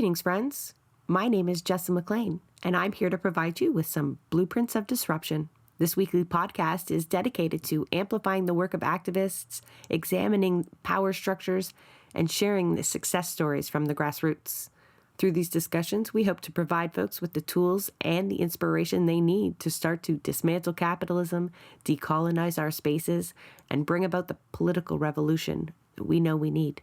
Greetings, friends. My name is Jessa McLean, and I'm here to provide you with some blueprints of disruption. This weekly podcast is dedicated to amplifying the work of activists, examining power structures, and sharing the success stories from the grassroots. Through these discussions, we hope to provide folks with the tools and the inspiration they need to start to dismantle capitalism, decolonize our spaces, and bring about the political revolution that we know we need.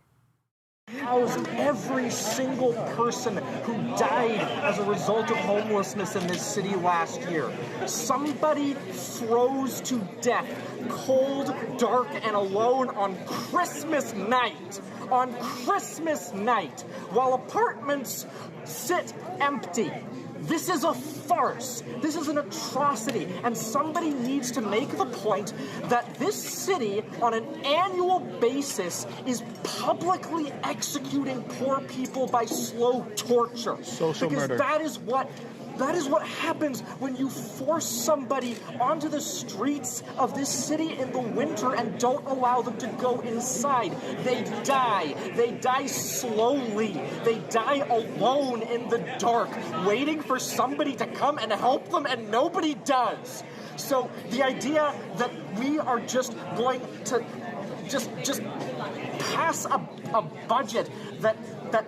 House every single person who died as a result of homelessness in this city last year. Somebody froze to death, cold, dark, and alone on Christmas night. On Christmas night, while apartments sit empty. This is a farce. This is an atrocity. And somebody needs to make the point that this city, on an annual basis, is publicly executing poor people by slow torture. Social murder. That is what happens when you force somebody onto the streets of this city in the winter and don't allow them to go inside. They die. They die slowly. They die alone in the dark, waiting for somebody to come and help them, and nobody does. So the idea that we are just going to just pass a budget that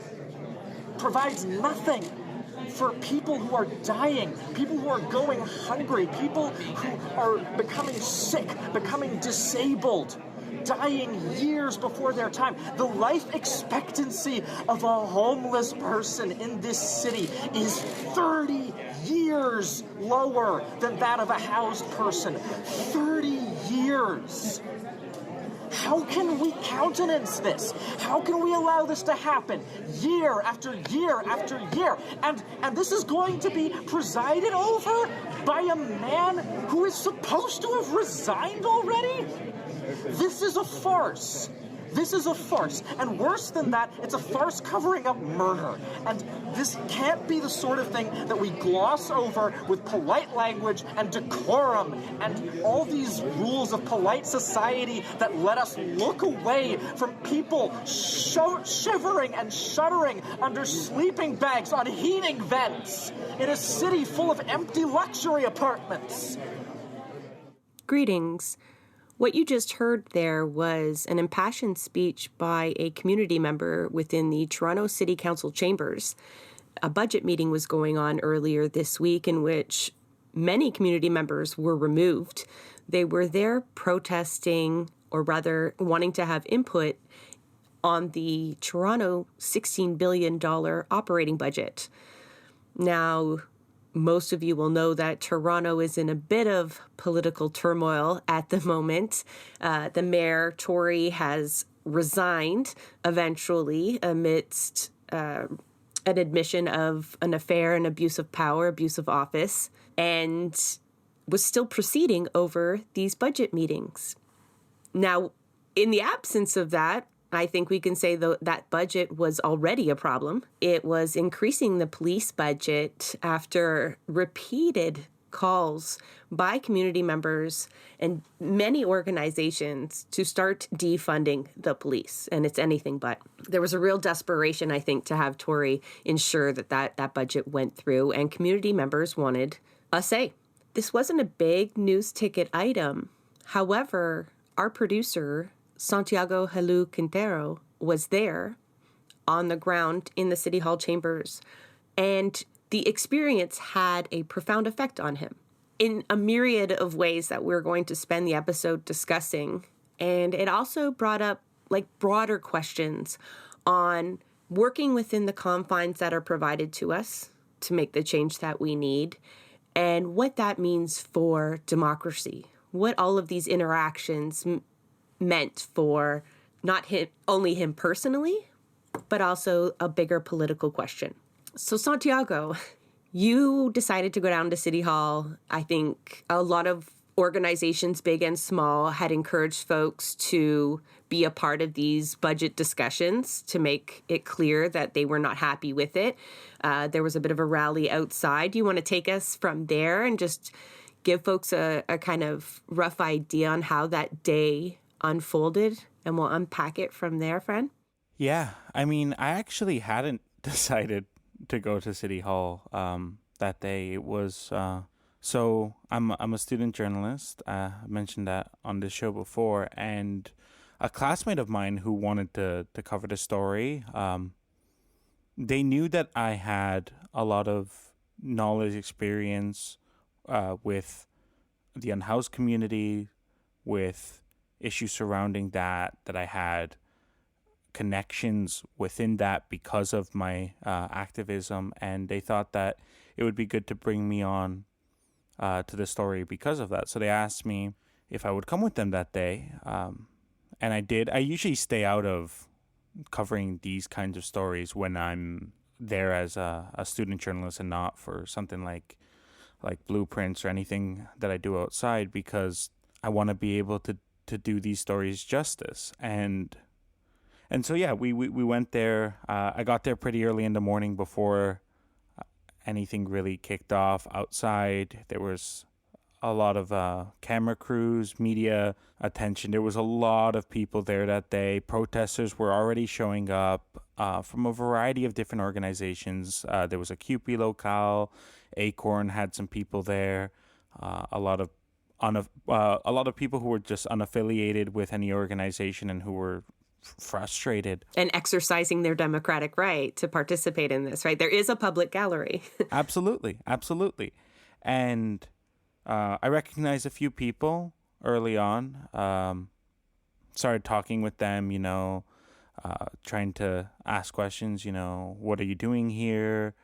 provides nothing for people who are dying, people who are going hungry, people who are becoming sick, becoming disabled, dying years before their time. The life expectancy of a homeless person in this city is 30 years lower than that of a housed person. 30 years. How can we countenance this? How can we allow this to happen year after year after year? And this is going to be presided over by a man who is supposed to have resigned already? This is a farce. This is a farce. And worse than that, it's a farce covering up murder. And this can't be the sort of thing that we gloss over with polite language and decorum and all these rules of polite society that let us look away from people shivering and shuddering under sleeping bags on heating vents in a city full of empty luxury apartments. Greetings. What you just heard there was an impassioned speech by a community member within the Toronto City Council chambers. A budget meeting was going on earlier this week in which many community members were removed. They were there protesting, or rather wanting to have input on the Toronto $16 billion operating budget. Now, most of you will know that Toronto is in a bit of political turmoil at the moment. The mayor, Tory, has resigned eventually amidst an admission of an affair and abuse of power, abuse of office, and was still proceeding over these budget meetings. Now, in the absence of that, I think we can say that budget was already a problem. It was increasing the police budget after repeated calls by community members and many organizations to start defunding the police. And it's anything but. There was a real desperation, I think, to have Tory ensure that budget went through, and community members wanted a say. This wasn't a big news ticket item. However, our producer, Santiago Helou Quintero, was there on the ground in the City Hall chambers, and the experience had a profound effect on him in a myriad of ways that we're going to spend the episode discussing. And it also brought up broader questions on working within the confines that are provided to us to make the change that we need, and what that means for democracy, what all of these interactions meant for not only him personally, but also a bigger political question. So Santiago, you decided to go down to City Hall. I think a lot of organizations, big and small, had encouraged folks to be a part of these budget discussions to make it clear that they were not happy with it. There was a bit of a rally outside. Do you want to take us from there and just give folks a kind of rough idea on how that day unfolded, and we'll unpack it from there, friend? Yeah, I mean, I actually hadn't decided to go to City Hall that day. It was so I'm a student journalist. I mentioned that on this show before, and a classmate of mine who wanted to cover the story. They knew that I had a lot of knowledge, experience with the unhoused community, with issues surrounding that I had connections within that because of my activism, and they thought that it would be good to bring me on to the story because of that. So they asked me if I would come with them that day, and I did. I usually stay out of covering these kinds of stories when I'm there as a student journalist and not for something like blueprints or anything that I do outside, because I want to be able to do these stories justice. And so, yeah, we went there. I got there pretty early in the morning before anything really kicked off outside. There was a lot of camera crews, media attention. There was a lot of people there that day. Protesters were already showing up from a variety of different organizations. There was a CUPE locale. Acorn had some people there. A lot of people who were just unaffiliated with any organization and who were frustrated and exercising their democratic right to participate in this, right? There is a public gallery. Absolutely. And I recognized a few people early on. Started talking with them, trying to ask questions, what are you doing here?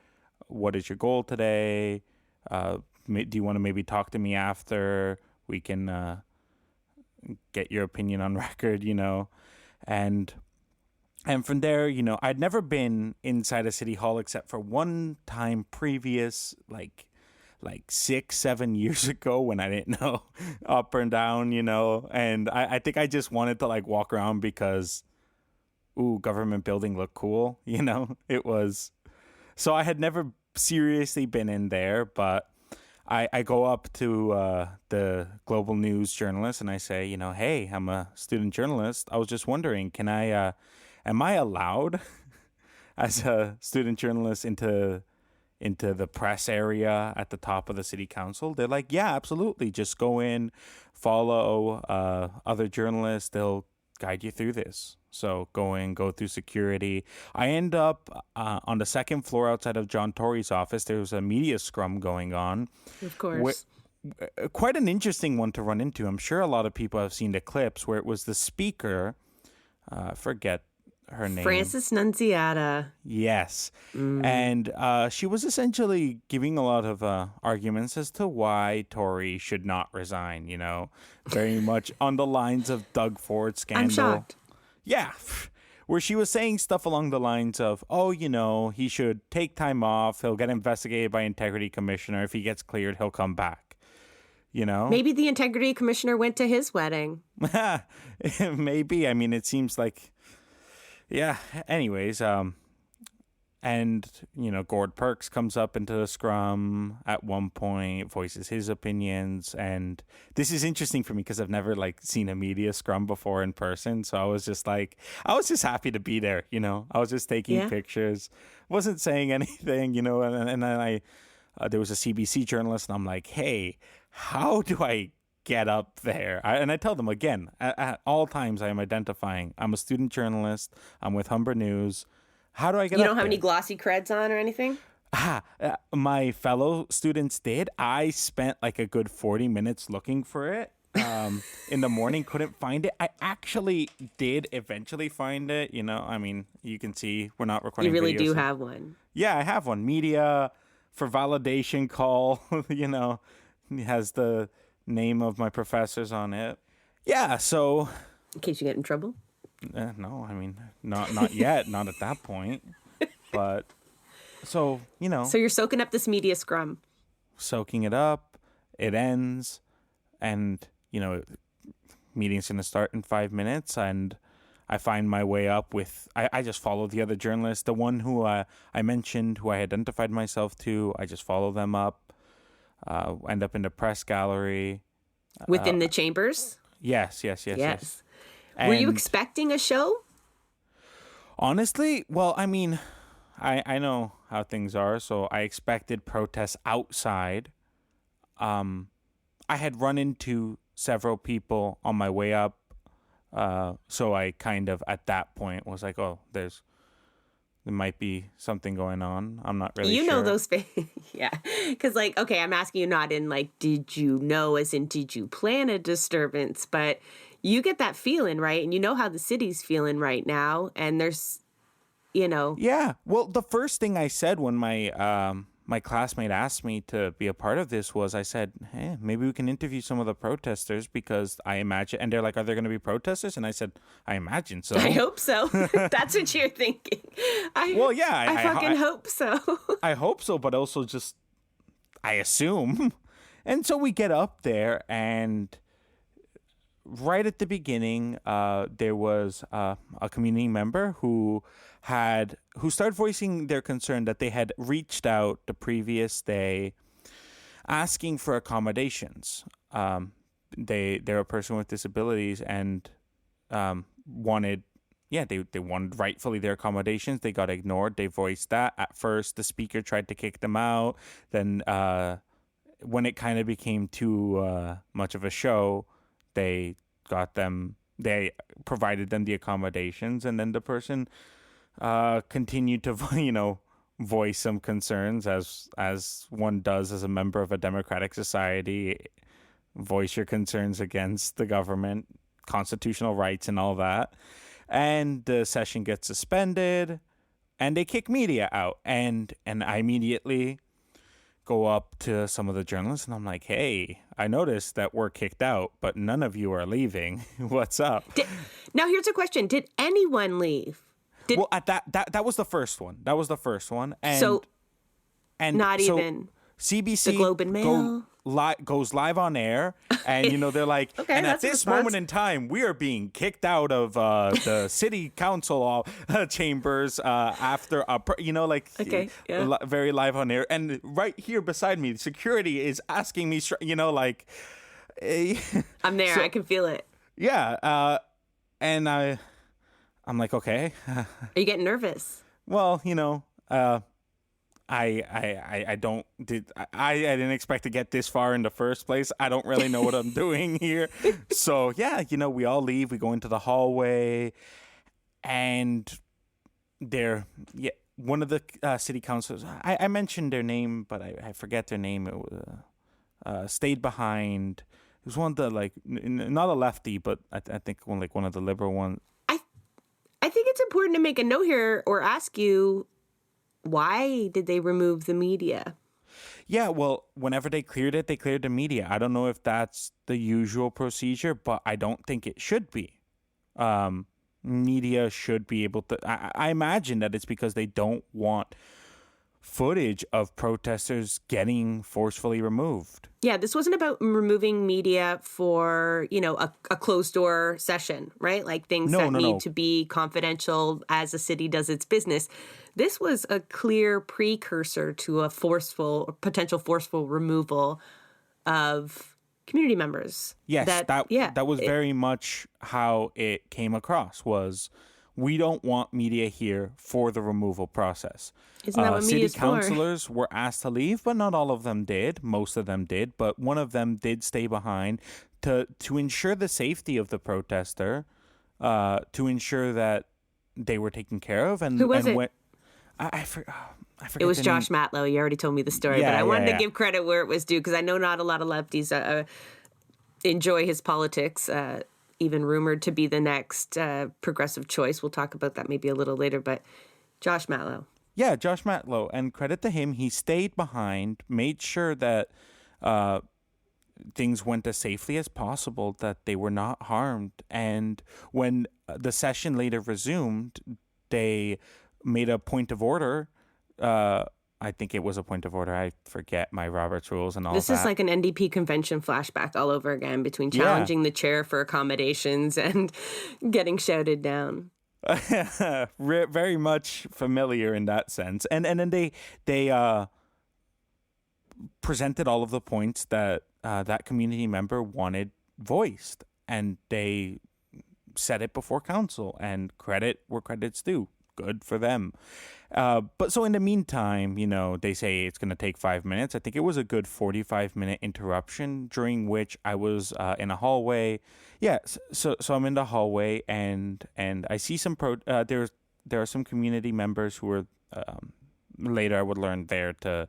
What is your goal today? Do you want to maybe talk to me after? We can get your opinion on record, And from there, I'd never been inside a city hall except for one time previous, like 6-7 years ago, when I didn't know up and down, and I think I just wanted to walk around because, government building looked cool, it was. So I had never seriously been in there, but I go up to the Global News journalist and I say, hey, I'm a student journalist. I was just wondering, am I allowed as a student journalist into the press area at the top of the city council? They're like, yeah, absolutely. Just go in, follow other journalists. They'll guide you through this. So go through security. I end up on the second floor outside of John Tory's office. There was a media scrum going on. Of course. Quite an interesting one to run into. I'm sure a lot of people have seen the clips where it was the speaker, forget her name. Frances Nunziata. Yes. And she was essentially giving a lot of arguments as to why Tory should not resign, very much on the lines of Doug Ford scandal. I'm shocked. Yeah. Where she was saying stuff along the lines of, he should take time off. He'll get investigated by Integrity Commissioner. If he gets cleared, he'll come back. Maybe the Integrity Commissioner went to his wedding. Maybe. I mean, it seems like... Yeah. Anyways, and Gord Perks comes up into the scrum at one point, voices his opinions, and this is interesting for me because I've never seen a media scrum before in person. So I was just happy to be there. I was just taking pictures, wasn't saying anything, and then there was a CBC journalist, and I'm like, hey, how do I get up there? And I tell them again, at all times I am identifying, I'm a student journalist, I'm with Humber News. How do I get up there? You don't have any glossy creds on or anything? My fellow students did. I spent a good 40 minutes looking for it in the morning, couldn't find it. I actually did eventually find it. I mean, you can see we're not recording. You really videos, do have one. Yeah, I have one. Media for validation call, it has the name of my professors on it. Yeah, so... In case you get in trouble? No, I mean, not yet, not at that point. But, so, So you're soaking up this media scrum. Soaking it up, it ends, and, meeting's going to start in 5 minutes, and I find my way up with... I just follow the other journalists. The one who I mentioned, who I identified myself to, I just follow them up. End up in the press gallery. Within the chambers? Yes. Were you expecting a show? Honestly, well, I mean, I know how things are, so I expected protests outside. I had run into several people on my way up, so I kind of at that point was like, "Oh, there might be something going on." I'm not really You sure. know those yeah. Because, like, okay, I'm asking you not in, like, did you know, as in, did you plan a disturbance? But you get that feeling, right? And you know how the city's feeling right now. And there's, you know, Yeah. Well, the first thing I said when my classmate asked me to be a part of this was I said, "Hey, maybe we can interview some of the protesters because I imagine." And they're like, "Are there going to be protesters?" And I said, "I imagine so." I hope so. That's what you're thinking. Well, yeah, I fucking hope so. I hope so, but also just I assume. And so we get up there, and right at the beginning, there was a community member who started voicing their concern that they had reached out the previous day asking for accommodations. They're a person with disabilities and wanted. Yeah, they wanted rightfully their accommodations. They got ignored. They voiced that. At first, the speaker tried to kick them out. Then, when it kind of became too much of a show, they provided them the accommodations, and then the person continued to, voice some concerns as one does as a member of a democratic society. Voice your concerns against the government, constitutional rights, and all that. And the session gets suspended, and they kick media out. And I immediately go up to some of the journalists, and I'm like, "Hey, I noticed that we're kicked out, but none of you are leaving. What's up?" Now, here's a question. Did anyone leave? Well, at that was the first one. That was the first one. And not even CBC the Globe and Mail goes live on air, and they're like, okay, and at this moment in time, we are being kicked out of the city council chambers after okay, yeah. very live on air, and right here beside me, security is asking me, I'm there. So, I can feel it. Yeah, and I'm like, okay. Are you getting nervous? Well, I didn't expect to get this far in the first place. I don't really know what I'm doing here. So yeah, we all leave. We go into the hallway, and one of the city councilors. I mentioned their name, but I forget their name. It was, stayed behind. It was one of the not a lefty, but I think one of the liberal ones. I think it's important to make a note here or ask you, why did they remove the media? Yeah, well, whenever they cleared it, they cleared the media. I don't know if that's the usual procedure, but I don't think it should be. Media should be able to... I imagine that it's because they don't want footage of protesters getting forcefully removed. Yeah, this wasn't about removing media for, a closed-door session, right? Like things that need to be confidential as a city does its business. This was a clear precursor to a potential forceful removal of community members. Yes, that was very much how it came across, was we don't want media here for the removal process. Isn't that what media's for? City councilors were asked to leave, but not all of them did. Most of them did, but one of them did stay behind to ensure the safety of the protester, to ensure that they were taken care of. And who was it? I forget. It was Josh Matlow. You already told me the story, but I wanted to give credit where it was due because I know not a lot of lefties enjoy his politics. Even rumored to be the next progressive choice. We'll talk about that maybe a little later, but Josh Matlow. Yeah, Josh Matlow. And credit to him, he stayed behind, made sure that things went as safely as possible, that they were not harmed. And when the session later resumed, they made a point of order. I think it was a point of order. I forget my Robert's rules and all that. This is like an NDP convention flashback all over again between challenging the chair for accommodations and getting shouted down. Very much familiar in that sense. And then they presented all of the points that that community member wanted voiced, and they said it before council, and credit where credit's due. good for them. But so in the meantime, they say it's going to take 5 minutes. I think it was a good 45-minute interruption during which I was in a hallway. Yeah, so I'm in the hallway and I see some there are some community members who were later I would learn there to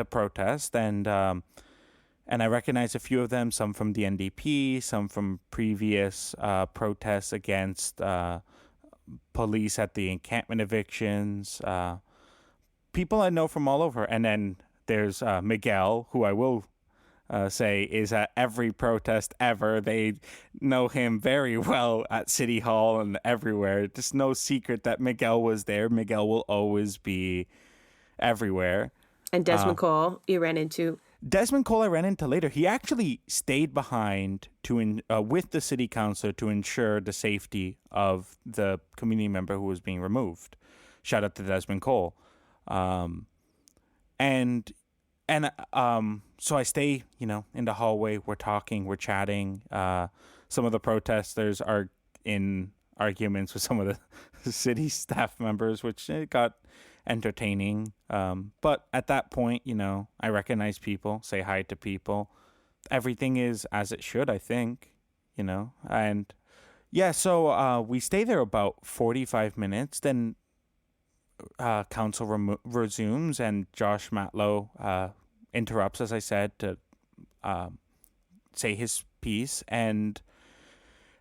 protest, and I recognize a few of them, some from the NDP, some from previous protests against police at the encampment evictions, people I know from all over. And then there's Miguel, who I will say is at every protest ever. They know him very well at City Hall and everywhere. It's no secret that Miguel was there. Miguel will always be everywhere. And Desmond Cole, you ran into. Desmond Cole I ran into later. He actually stayed behind with the city councilor to ensure the safety of the community member who was being removed. Shout out to Desmond Cole. So I stay, in the hallway. We're talking, we're chatting. Some of the protesters are in arguments with some of the city staff members, which got entertaining. But at that point, I recognize people, say hi to people. Everything is as it should, I think, and yeah, so we stay there about 45 minutes. Then council resumes and Josh Matlow interrupts, as I said, to say his piece, and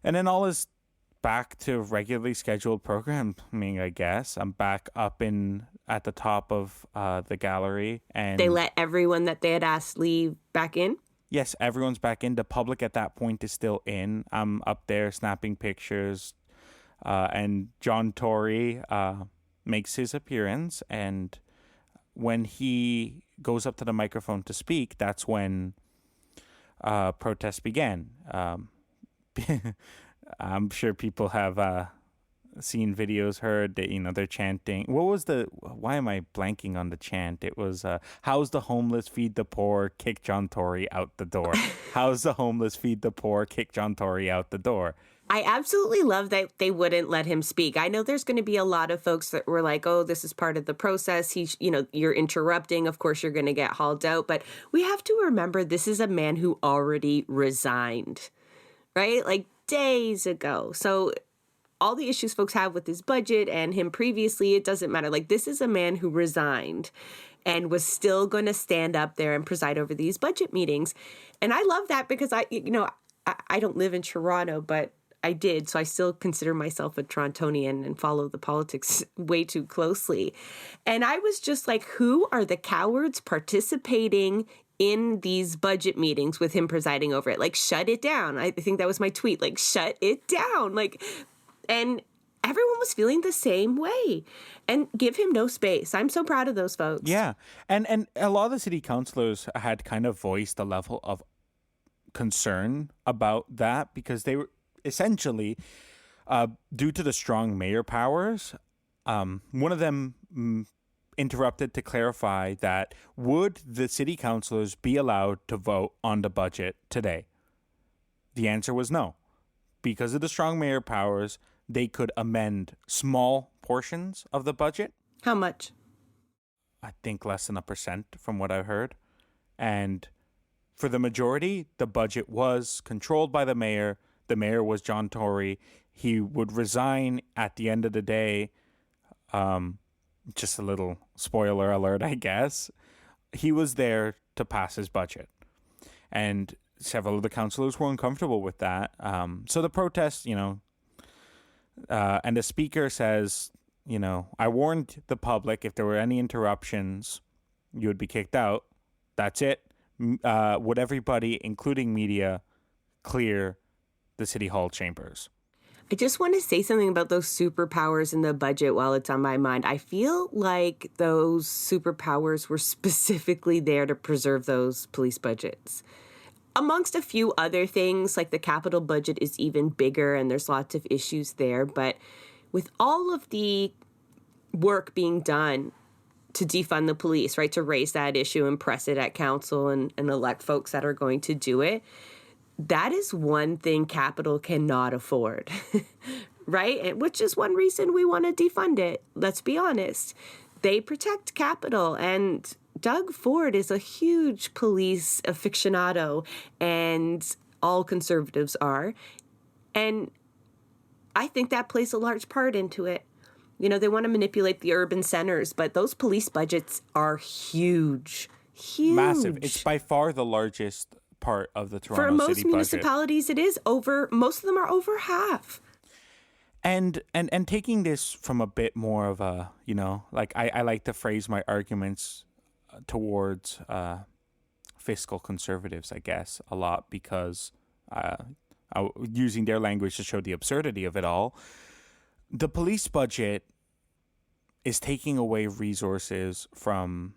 then all is back to regularly scheduled programming, I guess. I'm back up at the top of the gallery, and they let everyone that they had asked leave back in? Yes, everyone's back in. The public at that point is still in. I'm up there snapping pictures, and John Tory makes his appearance, and when he goes up to the microphone to speak, that's when protests began. I'm sure people have seen videos, heard that, they're chanting. Why am I blanking on the chant? It was, how's the homeless feed the poor, kick John Tory out the door. How's the homeless feed the poor, kick John Tory out the door. I absolutely love that they wouldn't let him speak. I know there's going to be a lot of folks that were like, oh, this is part of the process. You're interrupting. Of course, you're going to get hauled out. But we have to remember this is a man who already resigned, right? Like days ago. So all the issues folks have with his budget and him previously, it doesn't matter. Like, this is a man who resigned and was still going to stand up there and preside over these budget meetings. And I love that because I don't live in Toronto, but I did. So I still consider myself a Torontonian and follow the politics way too closely. And I was just like, who are the cowards participating in these budget meetings with him presiding over it? Like, shut it down. I think that was my tweet. Like, shut it down. Like, and everyone was feeling the same way, and give him no space. I'm so proud of those folks. Yeah. And a lot of the city councilors had kind of voiced a level of concern about that because they were essentially, due to the strong mayor powers, one of them interrupted to clarify that would the city councilors be allowed to vote on the budget today? The answer was no. Because of the strong mayor powers, they could amend small portions of the budget. How much? I think less than 1% from what I've heard. And for the majority, the budget was controlled by the mayor. The mayor was John Tory. He would resign at the end of the day. Just a little spoiler alert, I guess. He was there to pass his budget. And several of the councillors were uncomfortable with that. So the protest, and the speaker says, I warned the public if there were any interruptions, you would be kicked out. That's it. Would everybody, including media, clear the City Hall chambers? I just want to say something about those superpowers in the budget while it's on my mind. I feel like those superpowers were specifically there to preserve those police budgets. Amongst a few other things, like the capital budget is even bigger and there's lots of issues there. But with all of the work being done to defund the police, right, to raise that issue and press it at council and elect folks that are going to do it, that is one thing capital cannot afford, right? Which is one reason we want to defund it. Let's be honest. They protect Capitol, and Doug Ford is a huge police aficionado, and all conservatives are. And I think that plays a large part into it. You know, they want to manipulate the urban centers, but those police budgets are huge. Huge. Massive. It's by far the largest part of the Toronto City budget. For most municipalities, it is over. Most of them are over half. And taking this from a bit more of a, you know, like I like to phrase my arguments towards fiscal conservatives, I guess, a lot, because using their language to show the absurdity of it all. The police budget is taking away resources from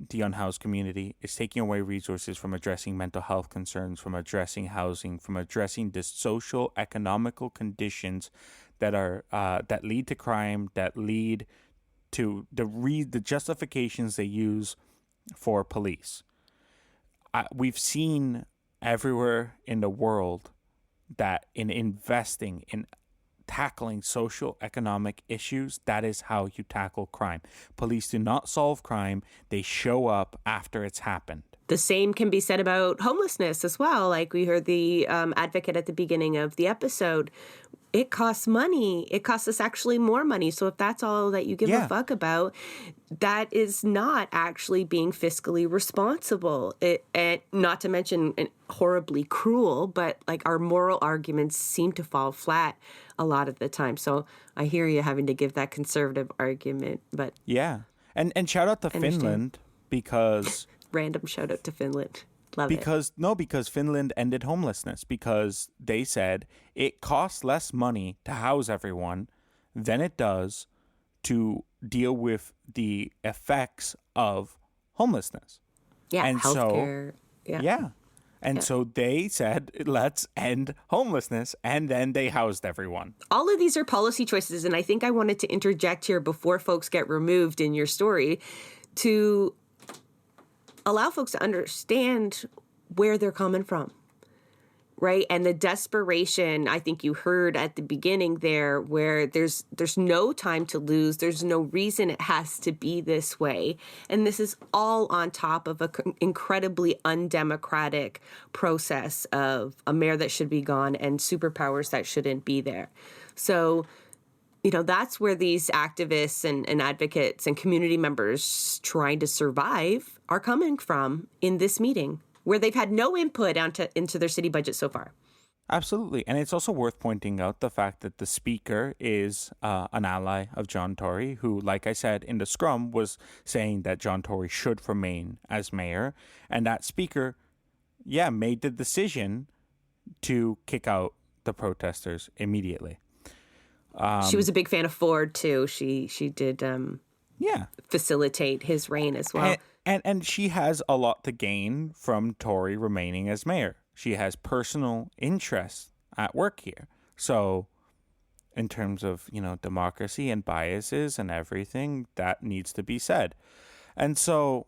the unhoused community. It's taking away resources from addressing mental health concerns, from addressing housing, from addressing the social economical conditions that are that lead to crime, that lead to the justifications they use for police. We've seen everywhere in the world that in investing in tackling social economic issues, that is how you tackle crime. Police do not solve crime. They show up after it's happened. The same can be said about homelessness as well. Like we heard the advocate at the beginning of the episode. It costs money. It costs us actually more money. So if that's all that you give a fuck about, that is not actually being fiscally responsible. And not to mention horribly cruel, but like our moral arguments seem to fall flat a lot of the time. So I hear you having to give that conservative argument, but yeah. And shout out to Finland, because random shout out to Finland. Love because Finland ended homelessness, because they said it costs less money to house everyone than it does to deal with the effects of homelessness. Yeah, and healthcare. So they said, let's end homelessness, and then they housed everyone. All of these are policy choices, and I think I wanted to interject here before folks get removed in your story to allow folks to understand where they're coming from, right? And the desperation, I think you heard at the beginning there, where there's no time to lose. There's no reason it has to be this way. And this is all on top of an incredibly undemocratic process of a mayor that should be gone and superpowers that shouldn't be there. So, you know, that's where these activists and advocates and community members trying to survive are coming from in this meeting, where they've had no input into their city budget so far. Absolutely. And it's also worth pointing out the fact that the speaker is an ally of John Tory, who, like I said, in the scrum was saying that John Tory should remain as mayor. And that speaker, made the decision to kick out the protesters immediately. She was a big fan of Ford, too. She did facilitate his reign as well. And she has a lot to gain from Tory remaining as mayor. She has personal interests at work here. So in terms of, you know, democracy and biases and everything, that needs to be said. And so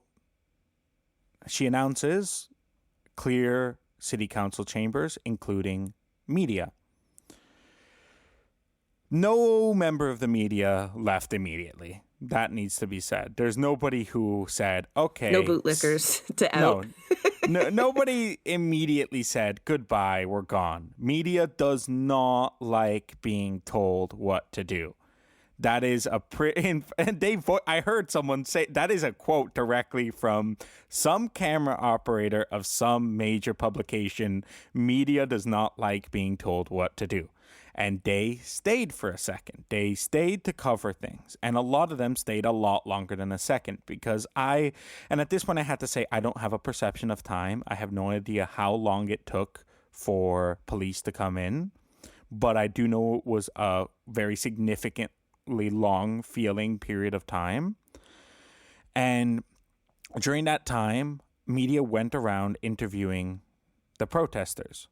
she announces clear city council chambers, including media. No member of the media left immediately. That needs to be said. There's nobody who said, okay. No bootlickers to out. No, nobody immediately said, goodbye, we're gone. Media does not like being told what to do. That is I heard someone say, that is a quote directly from some camera operator of some major publication. Media does not like being told what to do. And they stayed for a second. They stayed to cover things. And a lot of them stayed a lot longer than a second, because and at this point I had to say, I don't have a perception of time. I have no idea how long it took for police to come in. But I do know it was a very significantly long feeling period of time. And during that time, media went around interviewing the protesters.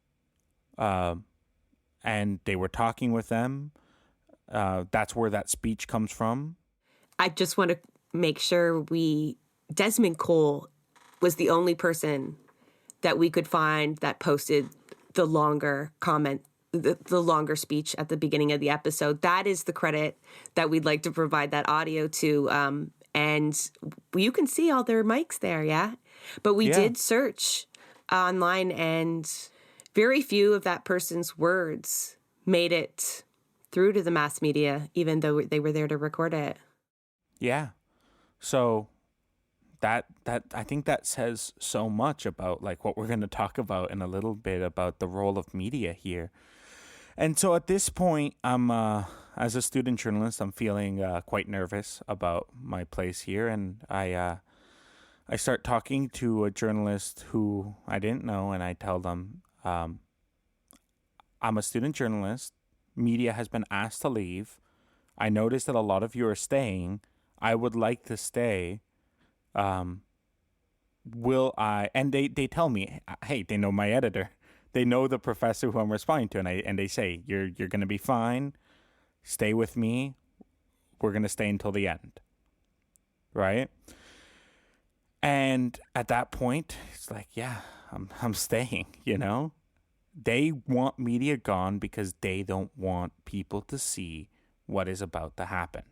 And they were talking with them. That's where that speech comes from. I just want to make sure Desmond Cole was the only person that we could find that posted the longer comment, the longer speech at the beginning of the episode. That is the credit that we'd like to provide that audio to. And you can see all their mics there, yeah? But we did search online, and very few of that person's words made it through to the mass media, even though they were there to record it. Yeah. So that I think that says so much about like what we're going to talk about in a little bit about the role of media here. And so at this point, I'm as a student journalist, I'm feeling quite nervous about my place here, and I start talking to a journalist who I didn't know, and I tell them, I'm a student journalist. Media has been asked to leave. I noticed that a lot of you are staying. I would like to stay. Will I? And they tell me, hey, they know my editor. They know the professor who I'm responding to, and they say, you're going to be fine. Stay with me. We're going to stay until the end. Right? And at that point, it's like, yeah, I'm staying, you know? They want media gone because they don't want people to see what is about to happen.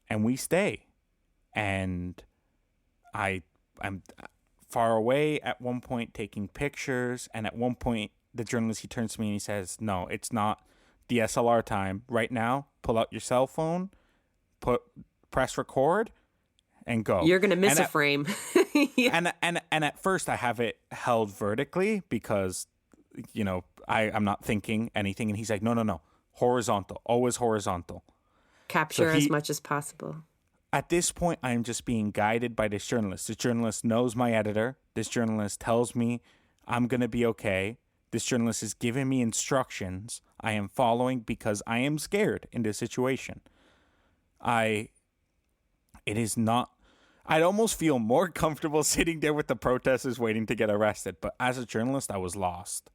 And we stay. And I'm far away at one point taking pictures. And at one point, the journalist, he turns to me and he says, no, it's not DSLR time. Right now, pull out your cell phone, press record, and go. You're going to miss a frame. Yeah. And at first I have it held vertically because, you know, I'm not thinking anything. And he's like, no, horizontal, always horizontal. Capture as much as possible. At this point, I am just being guided by this journalist. This journalist knows my editor. This journalist tells me I'm going to be okay. This journalist is giving me instructions. I am following because I am scared in this situation. I'd almost feel more comfortable sitting there with the protesters waiting to get arrested. But as a journalist, I was lost.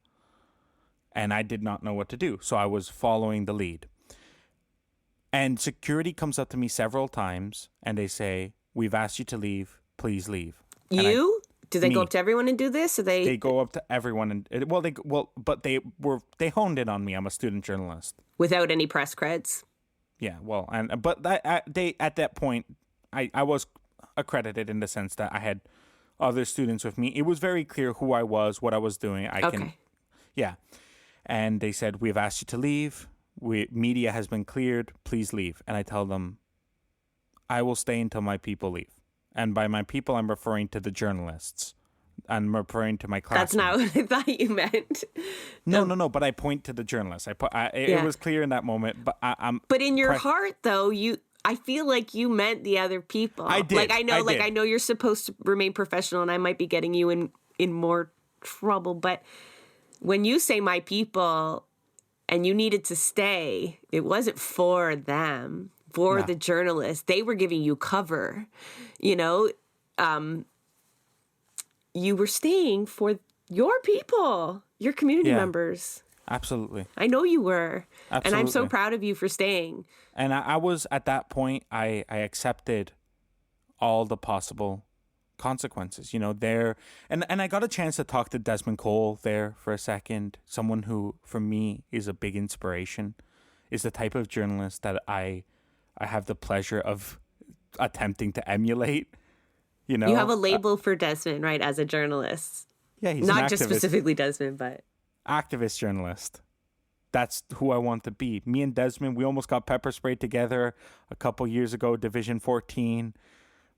And I did not know what to do. So I was following the lead. And security comes up to me several times and they say, we've asked you to leave. Please leave. Do they go up to everyone and do this? Or they go up to everyone but they honed in on me. I'm a student journalist. Without any press creds? Yeah, well, they at that point, I was accredited in the sense that I had other students with me. It was very clear who I was, what I was doing. Yeah. And they said, we've asked you to leave. Media has been cleared. Please leave. And I tell them, I will stay until my people leave. And by my people, I'm referring to the journalists. I'm referring to my classmates. That's not what I thought you meant. No. But I point to the journalists. It was clear in that moment. But But in your heart, though, I feel like you meant the other people. I did. I know you're supposed to remain professional, and I might be getting you in more trouble. But when you say my people, and you needed to stay, it wasn't for them, for the journalists. They were giving you cover, you know. You were staying for your people, your community members. Absolutely. I know you were. Absolutely. And I'm so proud of you for staying. And I was, at that point, I accepted all the possible consequences, you know, there. And I got a chance to talk to Desmond Cole there for a second. Someone who, for me, is a big inspiration, is the type of journalist that I have the pleasure of attempting to emulate. You know, you have a label for Desmond, right, as a journalist. Yeah, he's not just specifically Desmond, but activist journalist. That's who I want to be. Me and Desmond, we almost got pepper sprayed together a couple years ago, Division 14,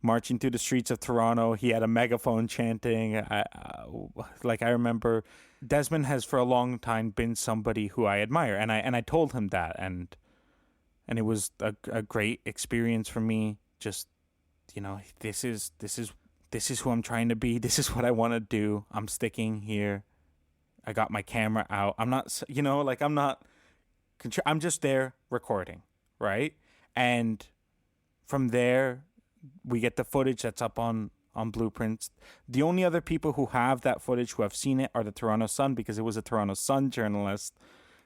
marching through the streets of Toronto. He had a megaphone chanting. I remember Desmond has for a long time been somebody who I admire, and I told him that, and it was a great experience for me. Just, you know, this is who I'm trying to be. This is what I want to do. I'm sticking here. I got my camera out. I'm not, you know, like I'm just there recording, right? And from there, we get the footage that's up on Blueprints. The only other people who have that footage, who have seen it, are the Toronto Sun, because it was a Toronto Sun journalist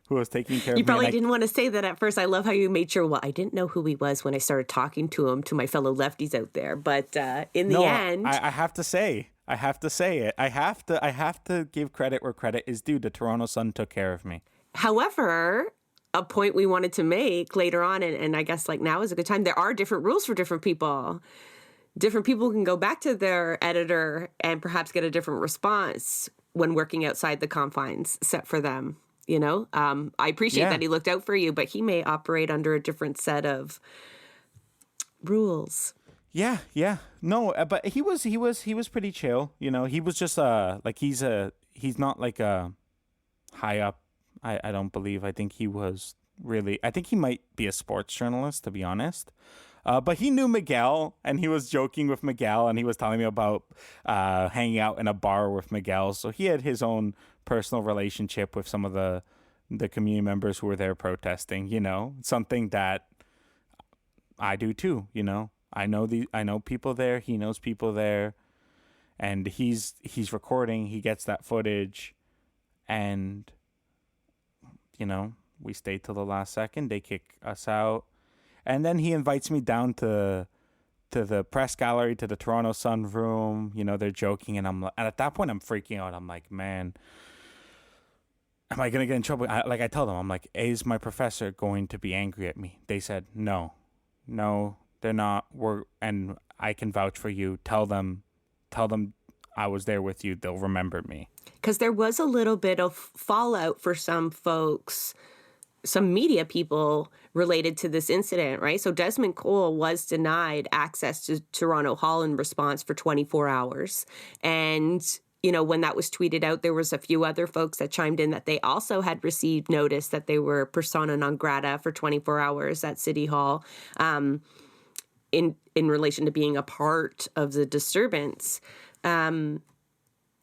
who was taking care of me. You probably didn't want to say that at first. I love how you made sure, well, I didn't know who he was when I started talking to him, to my fellow lefties out there. But in the end... I have to say, I have to say it. I have to give credit where credit is due. The Toronto Sun took care of me. However, a point we wanted to make later on, and I guess like now is a good time, there are different rules for different people. Different people can go back to their editor and perhaps get a different response when working outside the confines set for them. You know, I appreciate that he looked out for you, but he may operate under a different set of rules. Yeah. No, but he was pretty chill. You know, he was just like he's not like a high up. I don't believe. I think he might be a sports journalist, to be honest. But he knew Miguel, and he was joking with Miguel, and he was telling me about hanging out in a bar with Miguel. So he had his own personal relationship with some of the community members who were there protesting. You know, something that I do too. You know, I know people there. He knows people there, and he's recording. He gets that footage, and you know, we stayed till the last second. They kick us out. And then he invites me down to the press gallery, to the Toronto Sun room. You know, they're joking, and at that point I'm freaking out. I'm like, man, am I gonna get in trouble? I tell them, I'm like, is my professor going to be angry at me? They said, no, they're not. And I can vouch for you. Tell them I was there with you. They'll remember me. Because there was a little bit of fallout for some folks, some media people related to this incident, right? So Desmond Cole was denied access to Toronto Hall in response for 24 hours. And, you know, when that was tweeted out, there was a few other folks that chimed in that they also had received notice that they were persona non grata for 24 hours at City Hall in relation to being a part of the disturbance.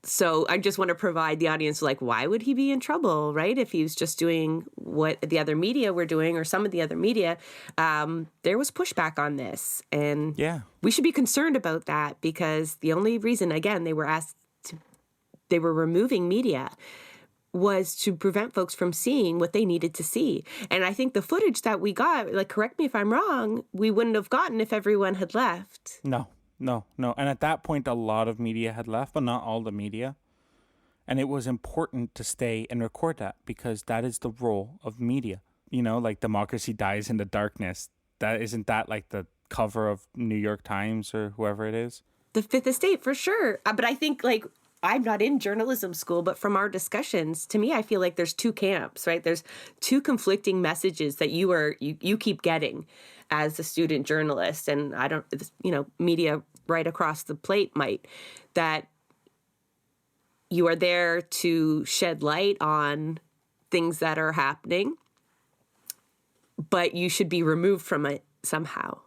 So I just want to provide the audience, like, why would he be in trouble, right? If he was just doing what the other media were doing, or some of the other media, there was pushback on this. And we should be concerned about that, because the only reason, again, they were removing media was to prevent folks from seeing what they needed to see. And I think the footage that we got, like, correct me if I'm wrong, we wouldn't have gotten if everyone had left. No. And at that point, a lot of media had left, but not all the media. And it was important to stay and record that, because that is the role of media. You know, like democracy dies in the darkness. Isn't that like the cover of New York Times or whoever it is? The Fifth Estate, for sure. But I think, like, I'm not in journalism school, but from our discussions, to me, I feel like there's two camps, right? There's two conflicting messages that you keep getting as a student journalist. And I don't, you know, media right across the plate might, that you are there to shed light on things that are happening, but you should be removed from it somehow.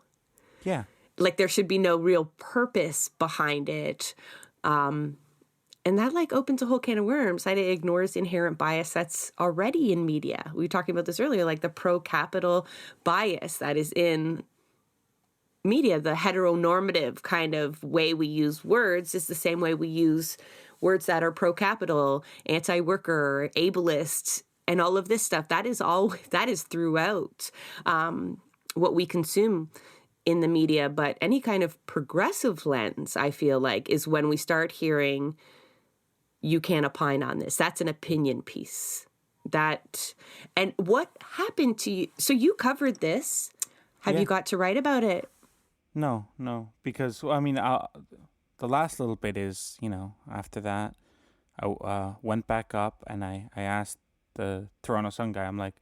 Yeah. Like, there should be no real purpose behind it. And that, like, opens a whole can of worms. That ignores inherent bias that's already in media. We were talking about this earlier, like the pro-capital bias that is in media. The heteronormative kind of way we use words is the same way we use words that are pro-capital, anti-worker, ableist, and all of this stuff. That is throughout what we consume in the media. But any kind of progressive lens, I feel like, is when we start hearing, you can't opine on this. That's an opinion piece. And what happened to you? So you covered this. Have you got to write about it? No, because, I mean, the last little bit is, you know, after that, I went back up and I asked the Toronto Sun guy, I'm like,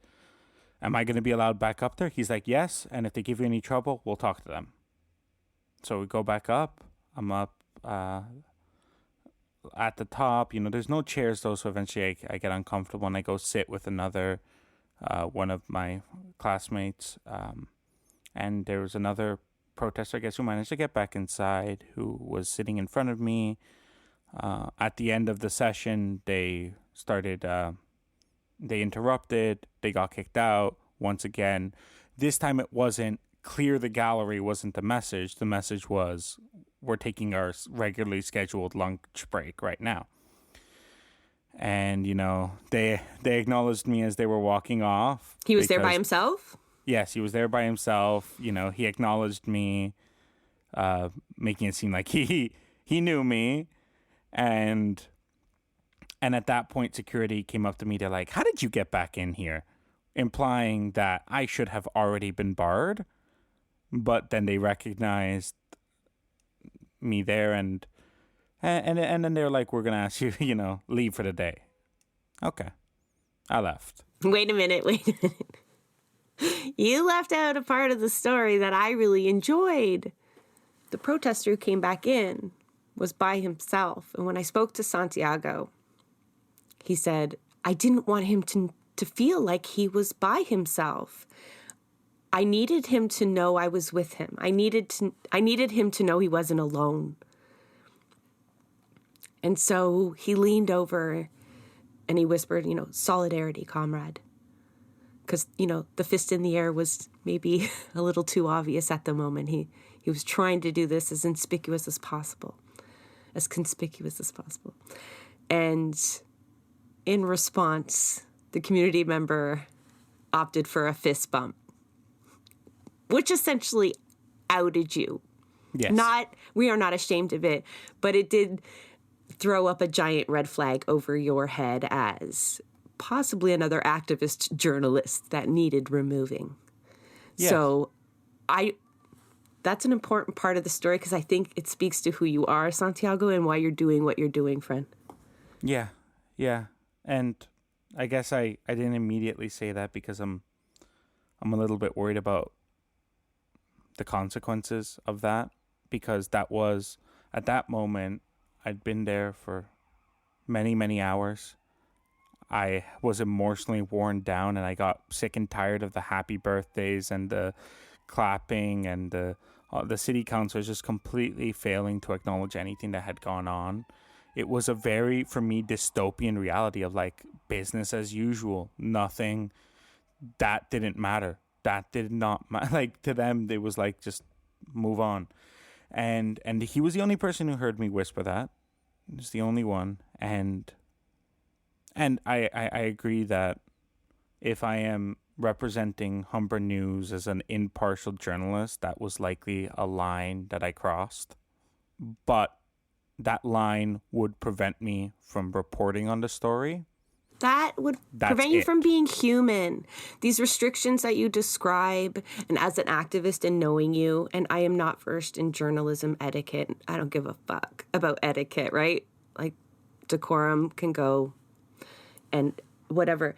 am I going to be allowed back up there? He's like, yes, and if they give you any trouble, we'll talk to them. So we go back up. I'm up at the top. You know, there's no chairs, though, so eventually I get uncomfortable and I go sit with another one of my classmates. And there was another protester, I guess, who managed to get back inside, who was sitting in front of me. At the end of the session, they interrupted, they got kicked out once again. This time it wasn't clear the gallery wasn't the message. The message was, we're taking our regularly scheduled lunch break right now. And, you know, they acknowledged me as they were walking off. He was there by himself? Yes, he was there by himself. You know, he acknowledged me, making it seem like he knew me. And at that point, security came up to me. They're like, "How did you get back in here?" Implying that I should have already been barred. But then they recognized me there, and then they're like, "We're gonna ask you, leave for the day." Okay, I left. Wait a minute. You left out a part of the story that I really enjoyed. The protester who came back in was by himself, and when I spoke to Santiago, he said, I didn't want him to feel like he was by himself. I needed him to know I was with him. I needed him to know he wasn't alone. And so he leaned over and he whispered, solidarity, comrade. Because, the fist in the air was maybe a little too obvious at the moment. He was trying to do this as conspicuous as possible. And in response, the community member opted for a fist bump, which essentially outed you. Yes. We are not ashamed of it, but it did throw up a giant red flag over your head as possibly another activist journalist that needed removing. Yes. So that's an important part of the story because I think it speaks to who you are, Santiago, and why you're doing what you're doing, friend. Yeah. And I guess I didn't immediately say that because I'm a little bit worried about the consequences of that, because that was, at that moment, I'd been there for many, many hours. I was emotionally worn down, and I got sick and tired of the happy birthdays and the clapping, and the city councilors just completely failing to acknowledge anything that had gone on. It was a very, for me, dystopian reality of like business as usual. Nothing, that didn't matter. That did not matter. Like, to them, it was like, just move on. And he was the only person who heard me whisper that. He was the only one. And I agree that if I am representing Humber News as an impartial journalist, that was likely a line that I crossed. But that line would prevent me from reporting on the story. That would prevent you from being human. These restrictions that you describe, and as an activist and knowing you, and I am not versed in journalism etiquette. I don't give a fuck about etiquette, right? Like, decorum can go and whatever.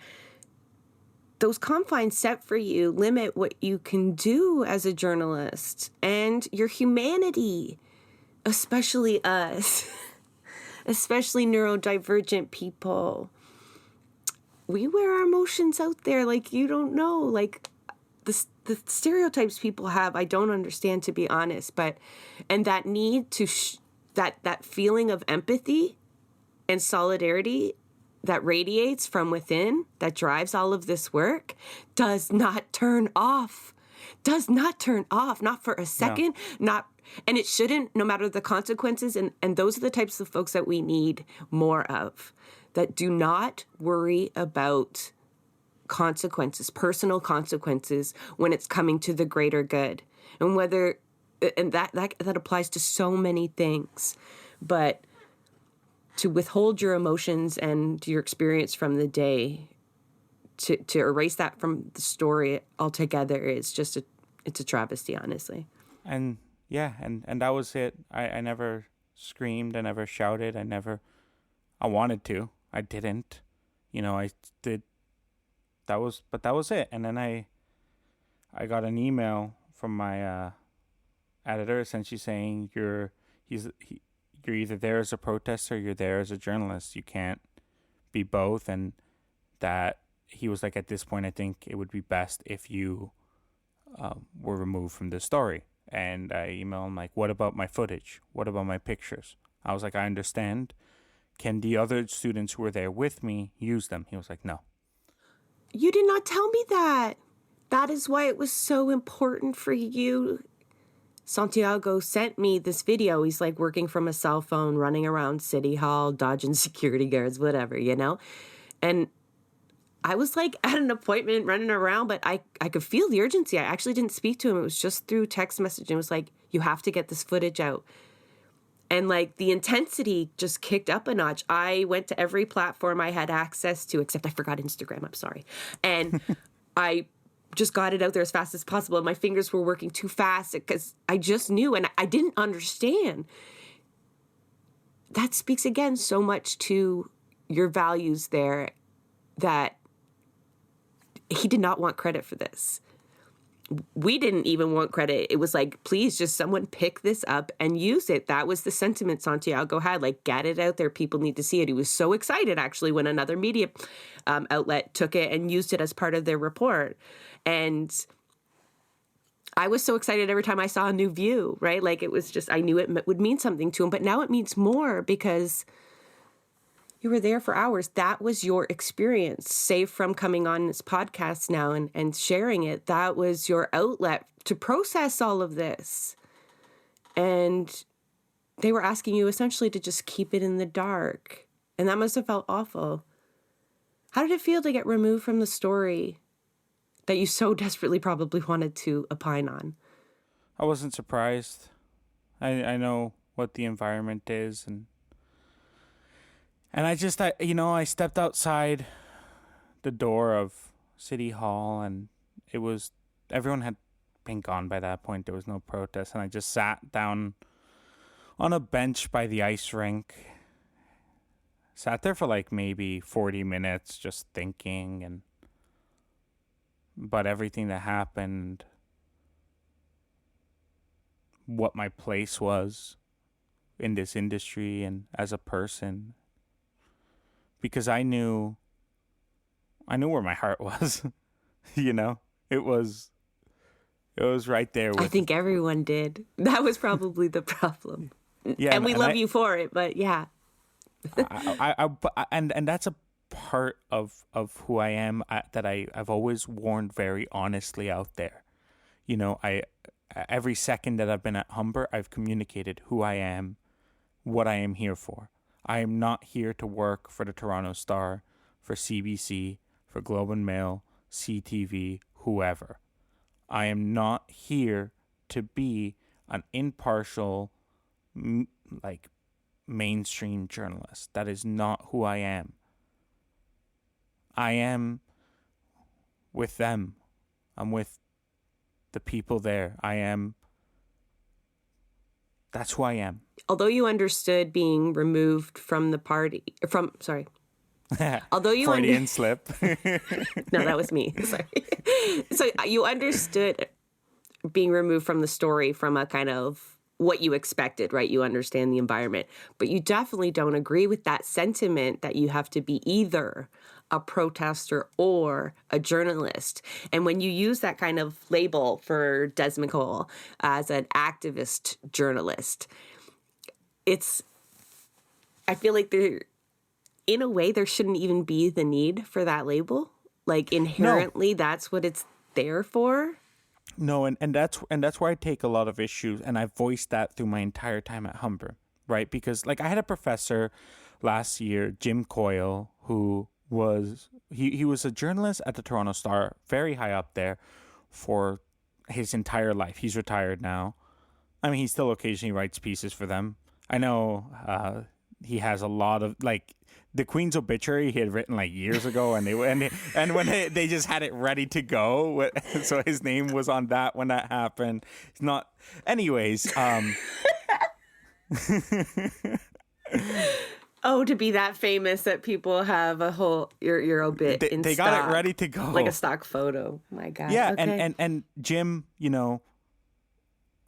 Those confines set for you limit what you can do as a journalist and your humanity, especially us, especially neurodivergent people. We wear our emotions out there like you don't know. Like the stereotypes people have, I don't understand, to be honest. And that need to, that feeling of empathy and solidarity that radiates from within, that drives all of this work, does not turn off. Not for a second. No. And it shouldn't, no matter the consequences. And those are the types of folks that we need more of, that do not worry about consequences, personal consequences, when it's coming to the greater good. And that applies to so many things. But to withhold your emotions and your experience from the day, to erase that from the story altogether, is just it's a travesty, honestly. And yeah, and that was it. I never screamed, I never shouted, I wanted to. I didn't. I did. That was it. And then I got an email from my editor essentially saying you're either there as a protester or you're there as a journalist. You can't be both. And that he was like, at this point, I think it would be best if you were removed from this story. And I emailed him like, what about my footage? What about my pictures? I was like, I understand. Can the other students who were there with me use them? He was like, no. You did not tell me that. That is why it was so important for you. Santiago sent me this video. He's like working from a cell phone, running around City Hall, dodging security guards, whatever, And I was like at an appointment running around, but I could feel the urgency. I actually didn't speak to him. It was just through text message. And it was like, you have to get this footage out. And like the intensity just kicked up a notch. I went to every platform I had access to, except I forgot Instagram. I'm sorry. And I just got it out there as fast as possible. My fingers were working too fast because I just knew and I didn't understand. That speaks again so much to your values there that he did not want credit for this. We didn't even want credit. It was like, please, just someone pick this up and use it. That was the sentiment Santiago had, like, get it out there. People need to see it. He was so excited, actually, when another media outlet took it and used it as part of their report. And I was so excited every time I saw a new view, right? Like, it was just, I knew it would mean something to him. But now it means more because you were there for hours. That was your experience, save from coming on this podcast now and sharing it. That was your outlet to process all of this. And they were asking you essentially to just keep it in the dark. And that must have felt awful. How did it feel to get removed from the story that you so desperately probably wanted to opine on? I wasn't surprised. I know what the environment is, and I stepped outside the door of City Hall, and everyone had been gone by that point. There was no protest, and I just sat down on a bench by the ice rink. Sat there for like maybe 40 minutes just thinking about everything that happened, what my place was in this industry and as a person. Because I knew where my heart was, it was right there. I think everyone did. That was probably the problem. Yeah, and we love you for it, but yeah. And that's a part of who I am that I've always warned very honestly out there. Every second that I've been at Humber, I've communicated who I am, what I am here for. I am not here to work for the Toronto Star, for CBC, for Globe and Mail, CTV, whoever. I am not here to be an impartial, mainstream journalist. That is not who I am. I am with them. I'm with the people there. That's who I am. Although you understood being removed from the party, although you Freudian slip. No, that was me. Sorry. So you understood being removed from the story from a kind of what you expected, right? You understand the environment, but you definitely don't agree with that sentiment that you have to be either a protester or a journalist. And when you use that kind of label for Desmond Cole as an activist journalist, I feel like in a way, there shouldn't even be the need for that label. Like inherently, no. That's what it's there for. No, and that's where I take a lot of issues, and I've voiced that through my entire time at Humber, right? Because like I had a professor last year, Jim Coyle, who was he was a journalist at the Toronto Star, very high up there for his entire life. He's retired now. I mean, he still occasionally writes pieces for them. I know he has a lot of the Queen's obituary he had written years ago, and when they just had it ready to go, so his name was on that when that happened. It's not, anyways. Oh, to be that famous that people have a whole your obit in they stock. Got it ready to go, like a stock photo. My God. Yeah, okay. and Jim,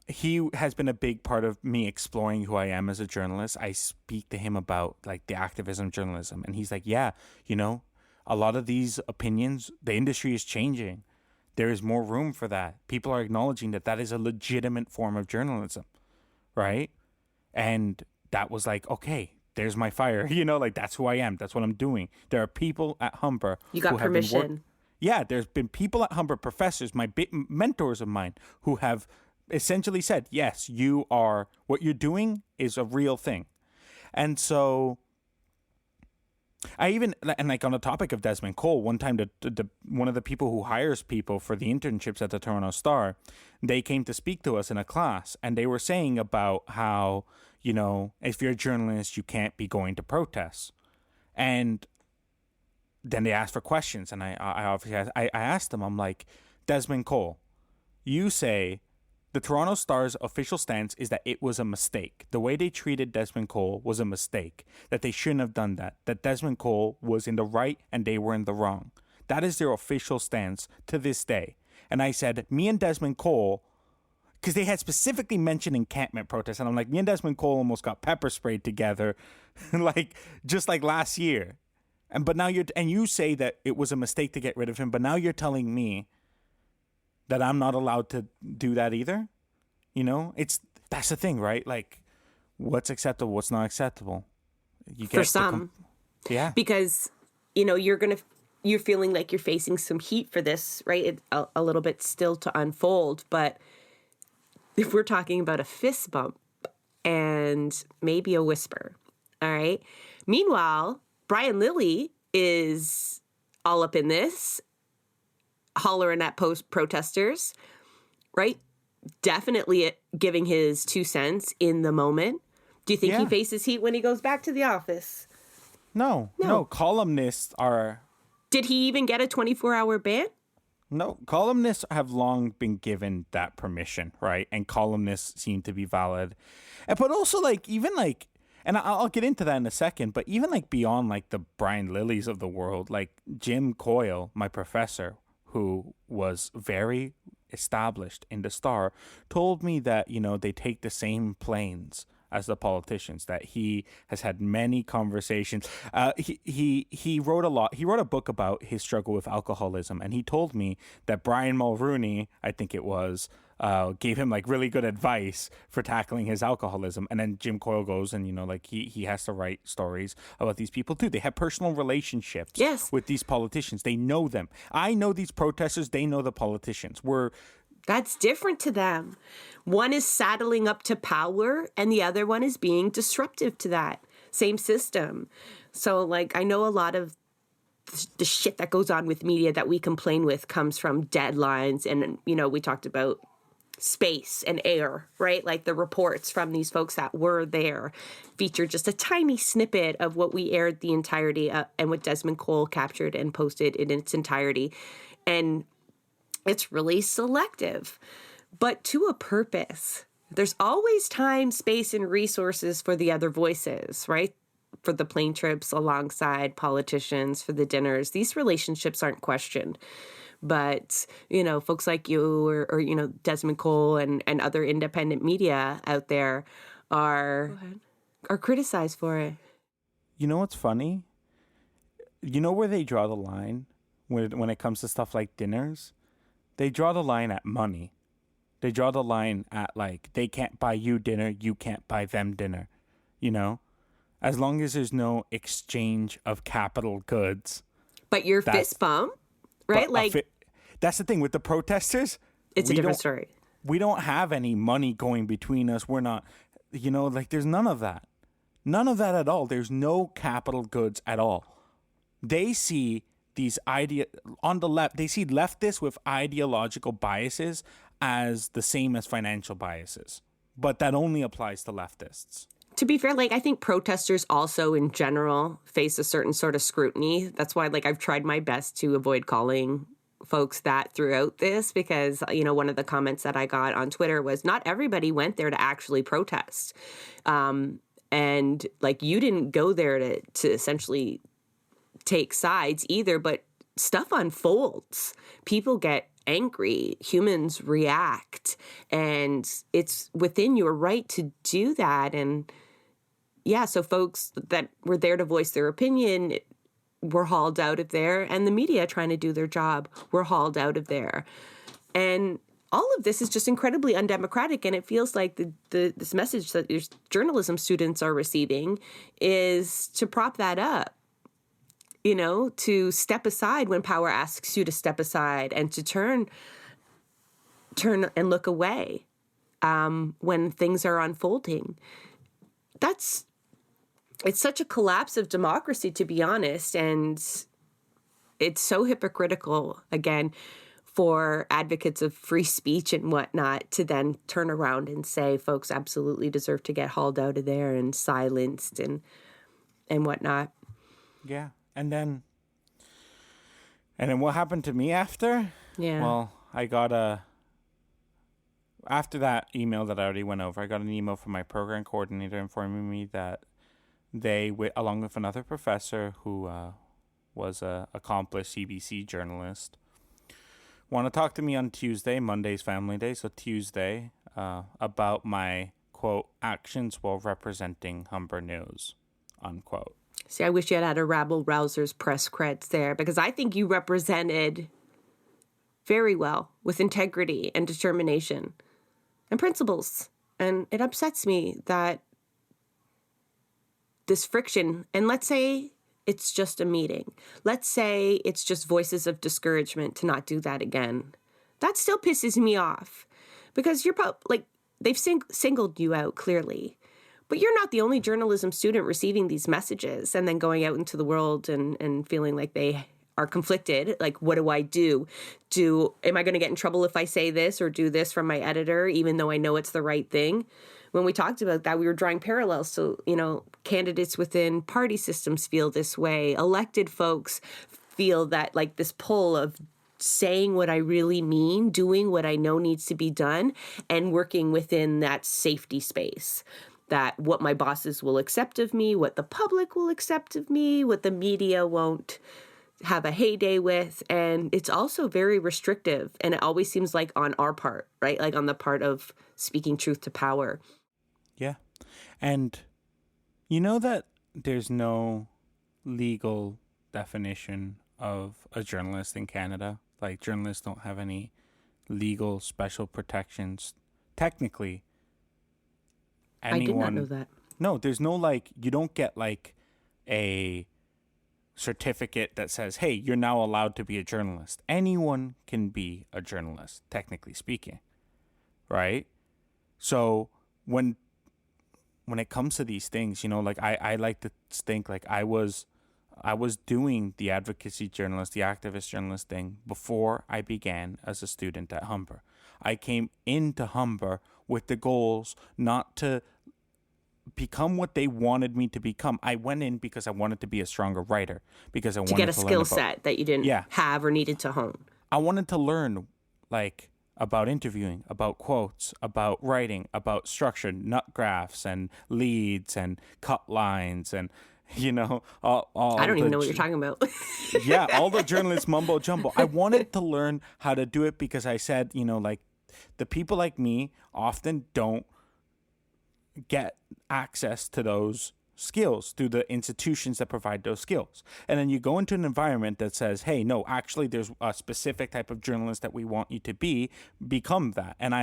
he has been a big part of me exploring who I am as a journalist. I speak to him about the activism of journalism, and he's like, yeah, a lot of these opinions, the industry is changing. There is more room for that. People are acknowledging that is a legitimate form of journalism, right? And that was okay, there's my fire. That's who I am. That's what I'm doing. There are people at Humber. You got permission. Yeah, there's been people at Humber, professors, my mentors of mine, who have essentially said, yes, what you're doing is a real thing. And so I even, and on the topic of Desmond Cole, one time one of the people who hires people for the internships at the Toronto Star, they came to speak to us in a class, and they were saying about how, if you're a journalist, you can't be going to protests. And then they asked for questions, and I obviously I asked them, I'm like, Desmond Cole, you say the Toronto Star's official stance is that it was a mistake. The way they treated Desmond Cole was a mistake, that they shouldn't have done that Desmond Cole was in the right and they were in the wrong. That is their official stance to this day. And I said, me and Desmond Cole, because they had specifically mentioned encampment protests, and I'm like, me and Desmond Cole almost got pepper sprayed together, just like last year. But now you say that it was a mistake to get rid of him, but now you're telling me that I'm not allowed to do that either. That's the thing, right? Like, what's acceptable, what's not acceptable. For some, yeah, because you're feeling like you're facing some heat for this, right? It's a little bit still to unfold, but if we're talking about a fist bump and maybe a whisper, all right. Meanwhile, Brian Lilly is all up in this, hollering at protesters, right? Definitely giving his 2 cents in the moment. Do you think he faces heat when he goes back to the office? No. Columnists are... Did he even get a 24-hour ban? No, columnists have long been given that permission, right? And columnists seem to be valid. But also, and I'll get into that in a second, but even beyond the Brian Lillys of the world, like Jim Coyle, my professor, who was very established in the Star, told me that, they take the same planes as the politicians, that he has had many conversations. He wrote a lot. He wrote a book about his struggle with alcoholism, and he told me that Brian Mulrooney, I think it was, gave him really good advice for tackling his alcoholism. And then Jim Coyle goes and, he has to write stories about these people too. They have personal relationships with these politicians. They know them. I know these protesters. They know the politicians. That's different to them. One is saddling up to power and the other one is being disruptive to that same system. So I know a lot of the shit that goes on with media that we complain with comes from deadlines. And, we talked about space and air, right? Like the reports from these folks that were there feature just a tiny snippet of what we aired the entirety of, and what Desmond Cole captured and posted in its entirety. And it's really selective, but to a purpose. There's always time, space, and resources for the other voices, right? For the plane trips alongside politicians, for the dinners. These relationships aren't questioned. But, folks like you or Desmond Cole and other independent media out there are criticized for it. You know what's funny? You know where they draw the line when it comes to stuff like dinners? They draw the line at money. They draw the line at they can't buy you dinner, you can't buy them dinner. As long as there's no exchange of capital goods. But your fist bump, right? That's the thing with the protesters. It's a different story. We don't have any money going between us. We're not, there's none of that. None of that at all. There's no capital goods at all. They see on the left, they see leftists with ideological biases as the same as financial biases, but that only applies to leftists. To be fair, I think protesters also in general face a certain sort of scrutiny. That's why, I've tried my best to avoid calling folks that throughout this, because, one of the comments that I got on Twitter was not everybody went there to actually protest. And you didn't go there to essentially take sides either, but stuff unfolds. People get angry, humans react, and it's within your right to do that. And so folks that were there to voice their opinion were hauled out of there, and the media trying to do their job were hauled out of there. And all of this is just incredibly undemocratic, and it feels like this message that your journalism students are receiving is to prop that up. To step aside when power asks you to step aside, and to turn and look away when things are unfolding. It's such a collapse of democracy, to be honest, and it's so hypocritical, again, for advocates of free speech and whatnot to then turn around and say folks absolutely deserve to get hauled out of there and silenced and whatnot. Yeah. And then what happened to me after? Yeah. Well, I got after that email that I already went over, I got an email from my program coordinator informing me that they, along with another professor who was a accomplished CBC journalist, want to talk to me on Tuesday. Monday's Family Day, so Tuesday, about my, quote, actions while representing Humber News, unquote. See, I wish you had a rabble-rousers press creds there, because I think you represented very well with integrity and determination and principles. And it upsets me that this friction, and let's say it's just a meeting. Let's say it's just voices of discouragement to not do that again. That still pisses me off because you're like, they've singled you out clearly, but you're not the only journalism student receiving these messages and then going out into the world and feeling like they are conflicted. Like, what do I do? Am I going to get in trouble if I say this or do this from my editor, even though I know it's the right thing? When we talked about that, we were drawing parallels to, candidates within party systems feel this way. Elected folks feel that, like, this pull of saying what I really mean, doing what I know needs to be done, and working within that safety space. That what my bosses will accept of me, what the public will accept of me, what the media won't have a heyday with. And it's also very restrictive. And it always seems like on our part, right? Like on the part of speaking truth to power. Yeah. And you know that there's no legal definition of a journalist in Canada? Like, journalists don't have any legal special protections. Technically, anyone... I did not know that. No, there's no, you don't get, a certificate that says, hey, you're now allowed to be a journalist. Anyone can be a journalist, technically speaking. Right? So, when it comes to these things, I like to think I was doing the advocacy journalist, the activist journalist thing before I began as a student at Humber. I came into Humber with the goals not to become what they wanted me to become. I went in because I wanted to be a stronger writer, because I wanted to get a skill set that you didn't have or needed to hone. I wanted to learn about interviewing, about quotes, about writing, about structure, nut graphs and leads and cut lines and, all I don't even know what you're talking about. Yeah, all the journalists mumbo jumbo. I wanted to learn how to do it because I said, the people like me often don't get access to those skills through the institutions that provide those skills. And then you go into an environment that says, hey, no, actually there's a specific type of journalist that we want you to become that. And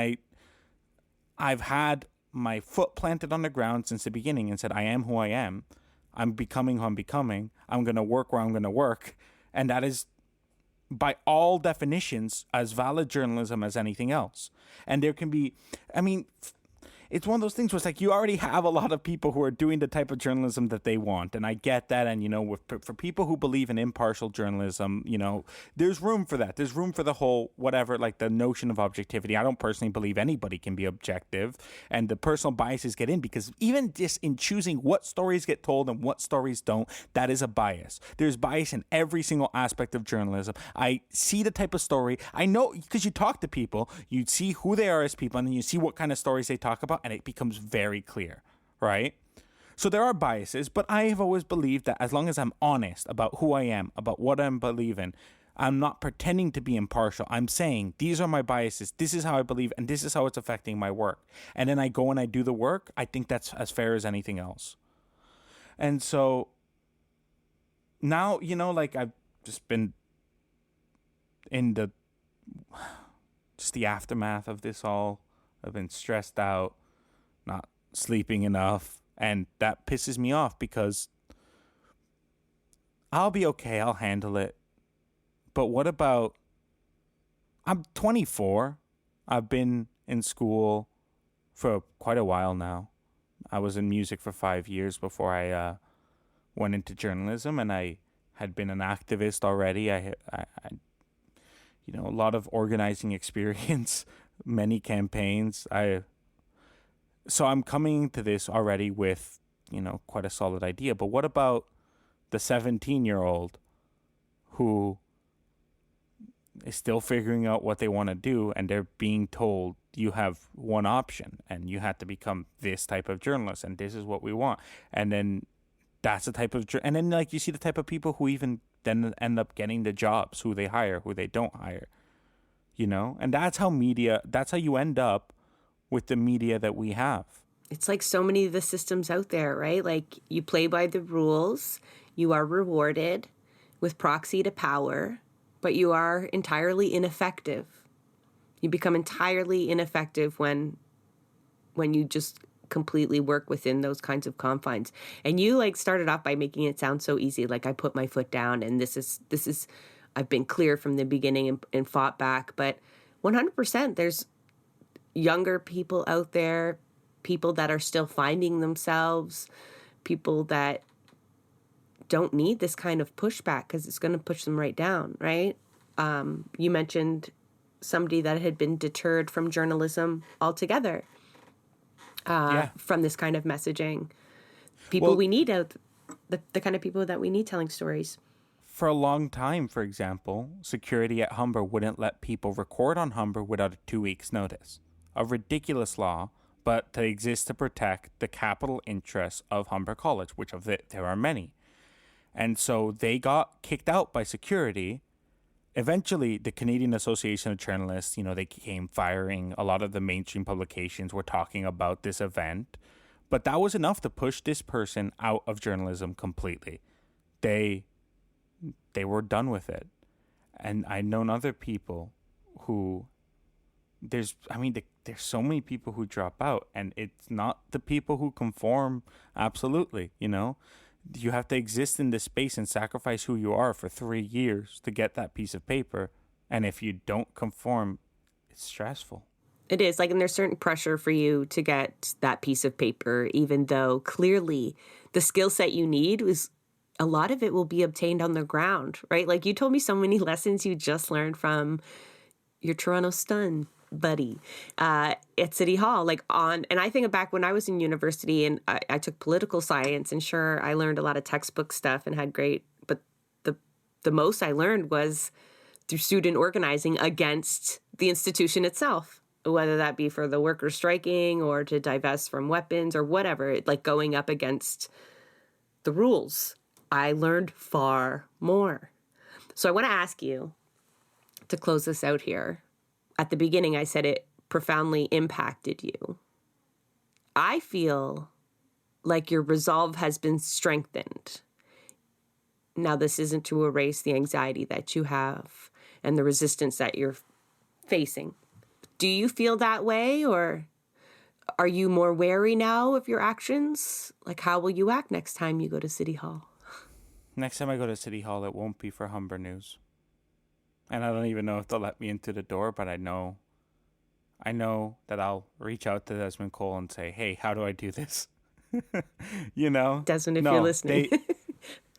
I've had my foot planted on the ground since the beginning and said, I am who I am. I'm becoming who I'm becoming. I'm going to work where I'm going to work. And that is, by all definitions, as valid journalism as anything else. And there can be, it's one of those things where it's you already have a lot of people who are doing the type of journalism that they want. And I get that. And, for people who believe in impartial journalism, there's room for that. There's room for the whole, whatever, the notion of objectivity. I don't personally believe anybody can be objective. And the personal biases get in because even just in choosing what stories get told and what stories don't, that is a bias. There's bias in every single aspect of journalism. I see the type of story. I know because you talk to people, you see who they are as people, and then you see what kind of stories they talk about. And it becomes very clear, right? So there are biases, but I have always believed that as long as I'm honest about who I am, about what I'm believing, I'm not pretending to be impartial. I'm saying, these are my biases, this is how I believe, and this is how it's affecting my work. And then I go and I do the work. I think that's as fair as anything else. And so now, I've just been in the aftermath of this all. I've been stressed out, not sleeping enough, and that pisses me off because I'll be okay, I'll handle it. But what about, I'm 24, I've been in school for quite a while now. I was in music for 5 years before I went into journalism, and I had been an activist already. a lot of organizing experience, many campaigns. So I'm coming to this already with, quite a solid idea. But what about the 17-year-old who is still figuring out what they want to do, and they're being told you have one option and you have to become this type of journalist and this is what we want. And then that's the type of, and then like you see the type of people who even then end up getting the jobs, who they hire, who they don't hire, and that's how you end up with the media that we have. It's like so many of the systems out there, right? Like you play by the rules, you are rewarded with proxy to power, but you are entirely ineffective. You become entirely ineffective when you just completely work within those kinds of confines. And you like started off by making it sound so easy. Like I put my foot down and this is I've been clear from the beginning and fought back. But 100%, there's younger people out there, people that are still finding themselves, people that don't need this kind of pushback because it's going to push them right down, right? You mentioned somebody that had been deterred from journalism altogether from this kind of messaging. People we need out, the kind of people that we need telling stories. For a long time, for example, security at Humber wouldn't let people record on Humber without a 2 weeks notice. A ridiculous law, but to exist to protect the capital interests of Humber College, which there are many. And so they got kicked out by security. Eventually, the Canadian Association of Journalists, they came firing. A lot of the mainstream publications were talking about this event. But that was enough to push this person out of journalism completely. They were done with it. And I've known other people who, there's so many people who drop out. And it's not the people who conform absolutely, You have to exist in this space and sacrifice who you are for 3 years to get that piece of paper. And if you don't conform, it's stressful. It is. And there's certain pressure for you to get that piece of paper, even though clearly the skill set you need a lot of it will be obtained on the ground, right? Like you told me so many lessons you just learned from your Toronto Stun buddy at City Hall, and I think back when I was in university and I took political science, and sure, I learned a lot of textbook stuff and had great, but the most I learned was through student organizing against the institution itself, whether that be for the workers striking or to divest from weapons or whatever, like going up against the rules. I learned far more. So I want to ask you to close this out here. At the beginning, I said it profoundly impacted you. I feel like your resolve has been strengthened. Now, this isn't to erase the anxiety that you have and the resistance that you're facing. Do you feel that way, or are you more wary now of your actions? Like, how will you act next time you go to City Hall? Next time I go to City Hall, it won't be for Humber News. And I don't even know if they'll let me into the door, but I know that I'll reach out to Desmond Cole and say, hey, how do I do this? Desmond, if you're listening.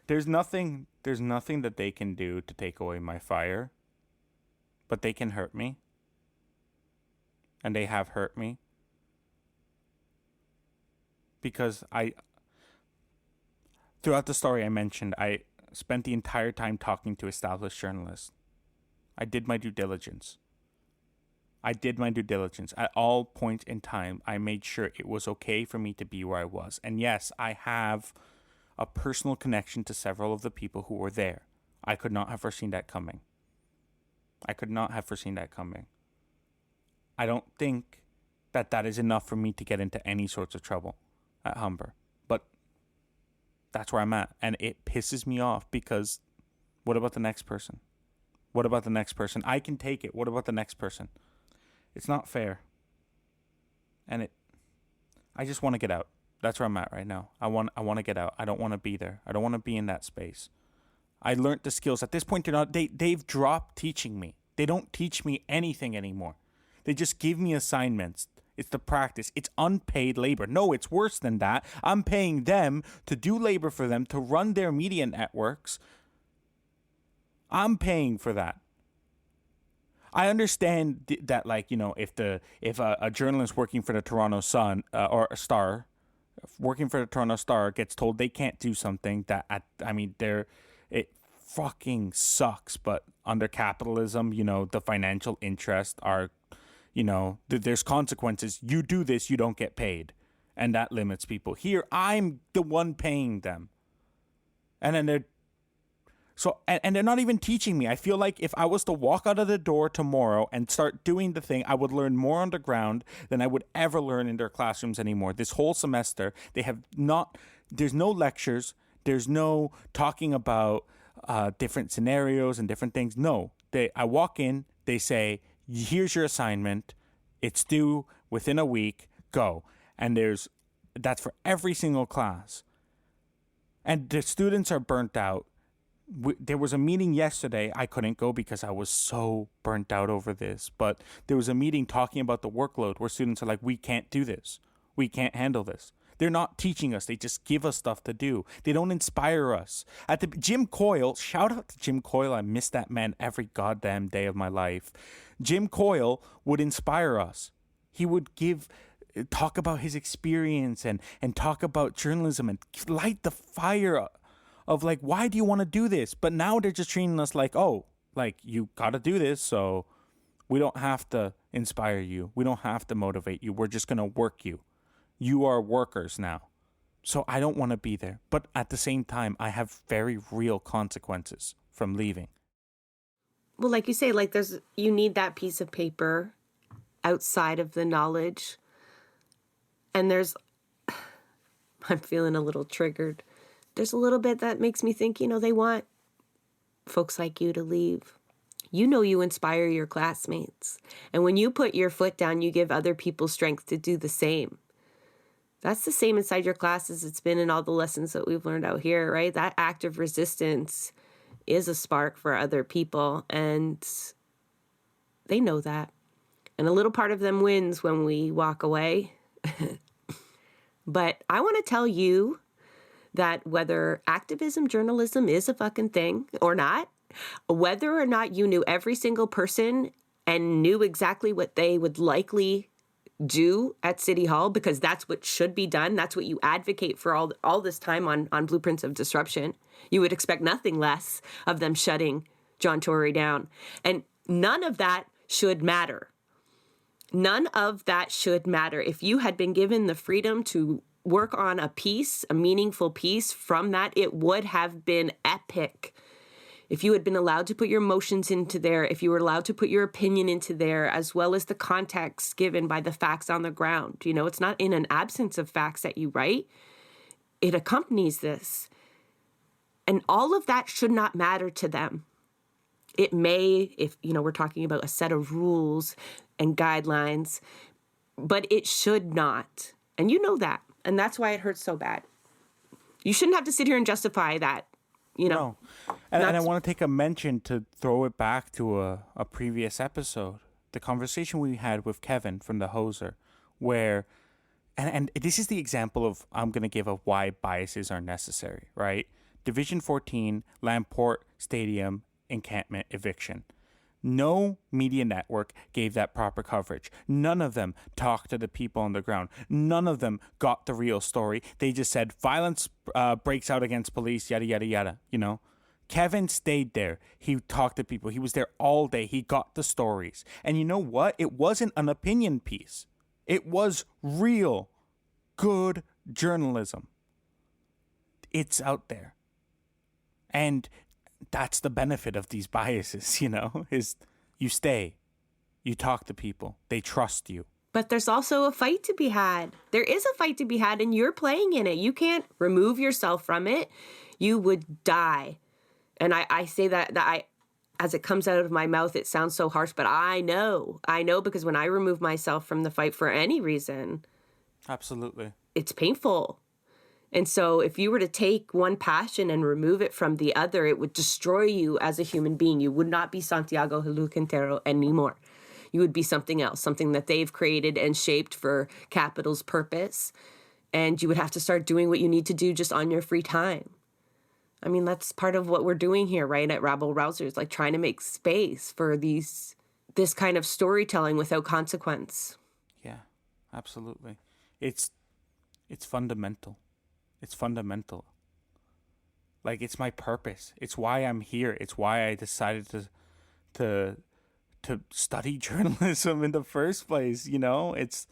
There's nothing that they can do to take away my fire, but they can hurt me. And they have hurt me. Because throughout the story I mentioned, I spent the entire time talking to established journalists. I did my due diligence. At all points in time, I made sure it was okay for me to be where I was. And yes, I have a personal connection to several of the people who were there. I could not have foreseen that coming. I don't think that is enough for me to get into any sorts of trouble at Humber. But that's where I'm at. And it pisses me off because what about the next person? I can take it. What about the next person? It's not fair. And I just want to get out. That's where I'm at right now. I want to get out. I don't want to be there. I don't want to be in that space. I learned the skills. At this point, they've dropped teaching me. They don't teach me anything anymore. They just give me assignments. It's the practice. It's unpaid labor. No, it's worse than that. I'm paying them to do labor for them, to run their media networks. I'm paying for that. I understand that, like, if a journalist working for the Toronto Sun or a Star, working for the Toronto Star gets told they can't do something it fucking sucks. But under capitalism, the financial interests are, there's consequences. You do this, you don't get paid, and that limits people. Here, I'm the one paying them, and then they're not even teaching me. I feel like if I was to walk out of the door tomorrow and start doing the thing, I would learn more on the ground than I would ever learn in their classrooms anymore. This whole semester, there's no lectures. There's no talking about different scenarios and different things. No, I walk in, they say, here's your assignment. It's due within a week. Go. And that's for every single class. And the students are burnt out. There was a meeting yesterday. I couldn't go because I was so burnt out over this. But there was a meeting talking about the workload where students are like, we can't do this. We can't handle this. They're not teaching us. They just give us stuff to do. They don't inspire us. Jim Coyle, shout out to Jim Coyle. I miss that man every goddamn day of my life. Jim Coyle would inspire us. He would talk about his experience and talk about journalism and light the fire of like, why do you want to do this? But now they're just treating us like, oh, like you got to do this. So we don't have to inspire you. We don't have to motivate you. We're just going to work you. You are workers now. So I don't want to be there. But at the same time, I have very real consequences from leaving. Well, like you say, like you need that piece of paper outside of the knowledge. And I'm feeling a little triggered. There's a little bit that makes me think, they want folks like you to leave. You inspire your classmates. And when you put your foot down, you give other people strength to do the same. That's the same inside your class as it's been in all the lessons that we've learned out here, right? That act of resistance is a spark for other people, and they know that. And a little part of them wins when we walk away. But I want to tell you that whether activism journalism is a fucking thing or not, whether or not you knew every single person and knew exactly what they would likely do at City Hall, because that's what should be done. That's what you advocate for all this time on Blueprints of Disruption. You would expect nothing less of them shutting John Tory down. And none of that should matter. None of that should matter. If you had been given the freedom to work on a piece, a meaningful piece from that, it would have been epic. If you had been allowed to put your emotions into there, if you were allowed to put your opinion into there, as well as the context given by the facts on the ground. It's not in an absence of facts that you write. It accompanies this. And all of that should not matter to them. It may, if, we're talking about a set of rules and guidelines, but it should not. And you know that. And that's why it hurts so bad. You shouldn't have to sit here and justify that. No. And I want to take a mention to throw it back to a previous episode. The conversation we had with Kevin from the Hoser, where, and this is the example of, I'm going to give of why biases are necessary, right? Division 14, Lamport Stadium encampment eviction. No media network gave that proper coverage. None of them talked to the people on the ground. None of them got the real story. They just said violence breaks out against police, yada, yada, yada, Kevin stayed there. He talked to people. He was there all day. He got the stories. And you know what? It wasn't an opinion piece. It was real, good journalism. It's out there. And that's the benefit of these biases, is you stay, you talk to people, they trust you. But there's also a fight to be had. There is a fight to be had, and you're playing in it. You can't remove yourself from it. You would die. And I say that as it comes out of my mouth, it sounds so harsh, but I know because when I remove myself from the fight for any reason, absolutely, it's painful. And so if you were to take one passion and remove it from the other, it would destroy you as a human being. You would not be Santiago Helou Quintero anymore. You would be something else, something that they've created and shaped for Capital's purpose. And you would have to start doing what you need to do just on your free time. I mean, that's part of what we're doing here, right, at Rabble Rousers, like trying to make space for the this kind of storytelling without consequence. Yeah, absolutely. It's fundamental. It's fundamental. Like, it's my purpose. It's why I'm here. It's why I decided to study journalism in the first place, you know? It's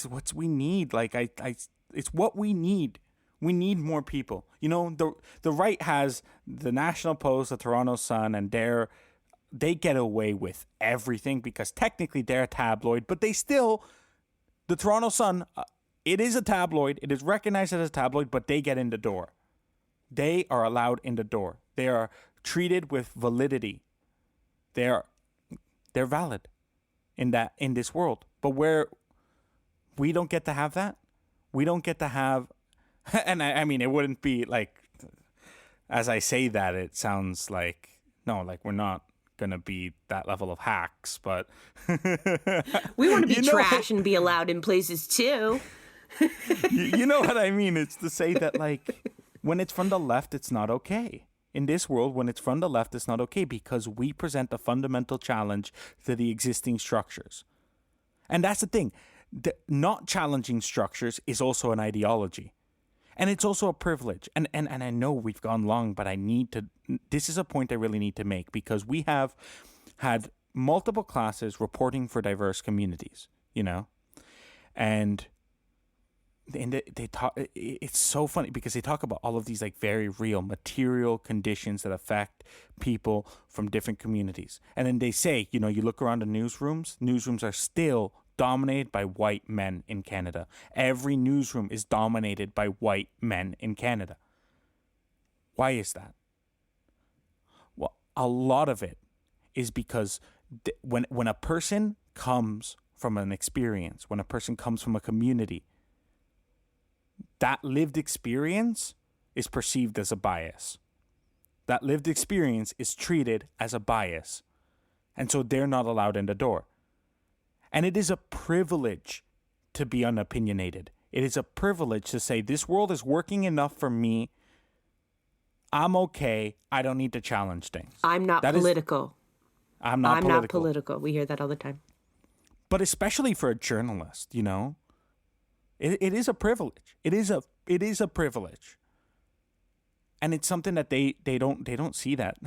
what we need. Like, it's what we need. We need more people. You know, the right has the National Post, the Toronto Sun, and they get away with everything because technically they're a tabloid, but the Toronto Sun, it is a tabloid. It is recognized as a tabloid, but they get in the door. They are allowed in the door. They are treated with validity. They're valid in this world. But where we don't get to have that, we don't get to have, and I mean, it wouldn't be like, as I say that, it sounds like, no, like we're not going to be that level of hacks, but we want to be trash and be allowed in places too. You know what I mean? It's to say that, like, when it's from the left, it's not okay. In this world, when it's from the left, it's not okay because we present a fundamental challenge to the existing structures. And that's the thing. Not challenging structures is also an ideology. And it's also a privilege. And I know we've gone long, but this is a point I really need to make because we have had multiple classes reporting for diverse communities, you know? And they talk, it's so funny because they talk about all of these like very real material conditions that affect people from different communities. And then they say, you know, you look around the newsrooms are still dominated by white men in Canada. Every newsroom is dominated by white men in Canada. Why is that? Well, a lot of it is because when a person comes from an experience, when a person comes from a community, that lived experience is perceived as a bias. That lived experience is treated as a bias. And so they're not allowed in the door. And it is a privilege to be unopinionated. It is a privilege to say, this world is working enough for me. I'm okay. I don't need to challenge things. I'm not political. I'm not political. We hear that all the time. But especially for a journalist, you know, it is a privilege. It is a privilege. And it's something that they don't see that.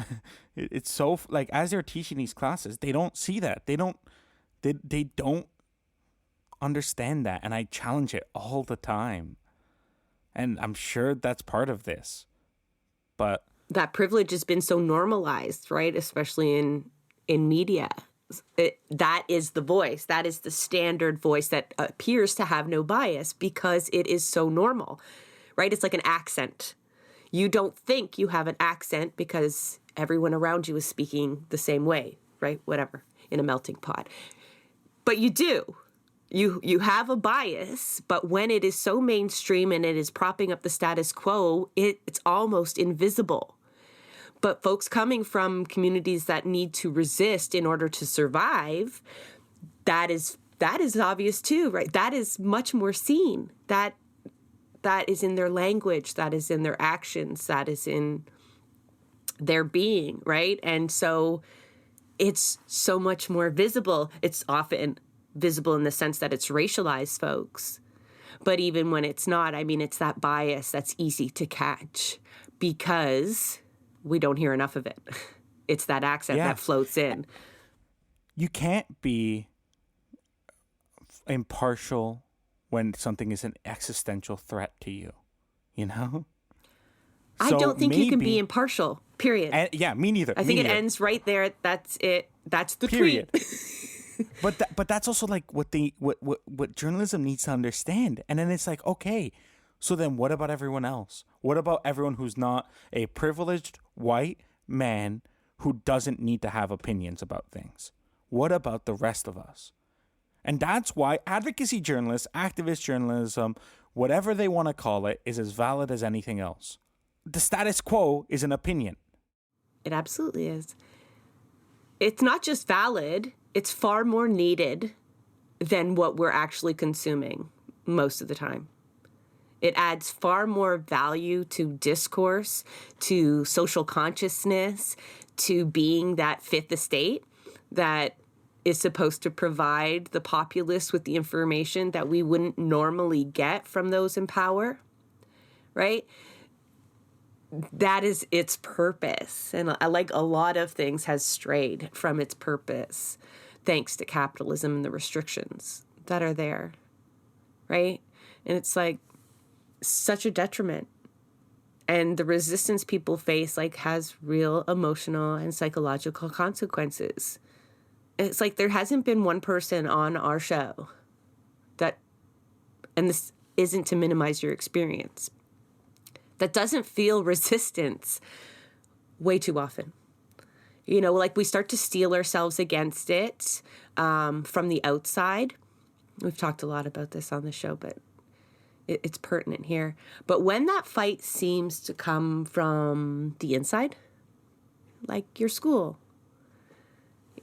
It's so, like, as they're teaching these classes, they don't see that. They don't understand that, and I challenge it all the time. And I'm sure that's part of this. But that privilege has been so normalized, right? Especially in media. That is the voice. That is the standard voice that appears to have no bias because it is so normal, right? It's like an accent. You don't think you have an accent because everyone around you is speaking the same way, right? Whatever, in a melting pot. But you do. You have a bias, but when it is so mainstream and it is propping up the status quo, it's almost invisible. But folks coming from communities that need to resist in order to survive, that is obvious too, right? That is much more seen. That is in their language, that is in their actions, that is in their being, right? And so it's so much more visible. It's often visible in the sense that it's racialized folks. But even when it's not, I mean, it's that bias that's easy to catch because we don't hear enough of it. It's that accent that floats in. You can't be impartial when something is an existential threat to you, you know? I don't think you can be impartial, period. Me neither. I think it ends right there. That's it. That's the period. tweet. But that's also like what journalism needs to understand. And then it's like, okay, so then what about everyone else? What about everyone who's not a privileged white man who doesn't need to have opinions about things? What about the rest of us? And that's why advocacy journalists, activist journalism, whatever they want to call it, is as valid as anything else. The status quo is an opinion. It absolutely is. It's not just valid, it's far more needed than what we're actually consuming most of the time. It adds far more value to discourse, to social consciousness, to being that fifth estate that is supposed to provide the populace with the information that we wouldn't normally get from those in power, right? That is its purpose. And like a lot of things has strayed from its purpose thanks to capitalism and the restrictions that are there, right? And it's like such a detriment. And the resistance people face like has real emotional and psychological consequences. It's like there hasn't been one person on our show that, and this isn't to minimize your experience, that doesn't feel resistance way too often. You know, like we start to steel ourselves against it from the outside. We've talked a lot about this on the show, but it's pertinent here. But when that fight seems to come from the inside, like your school,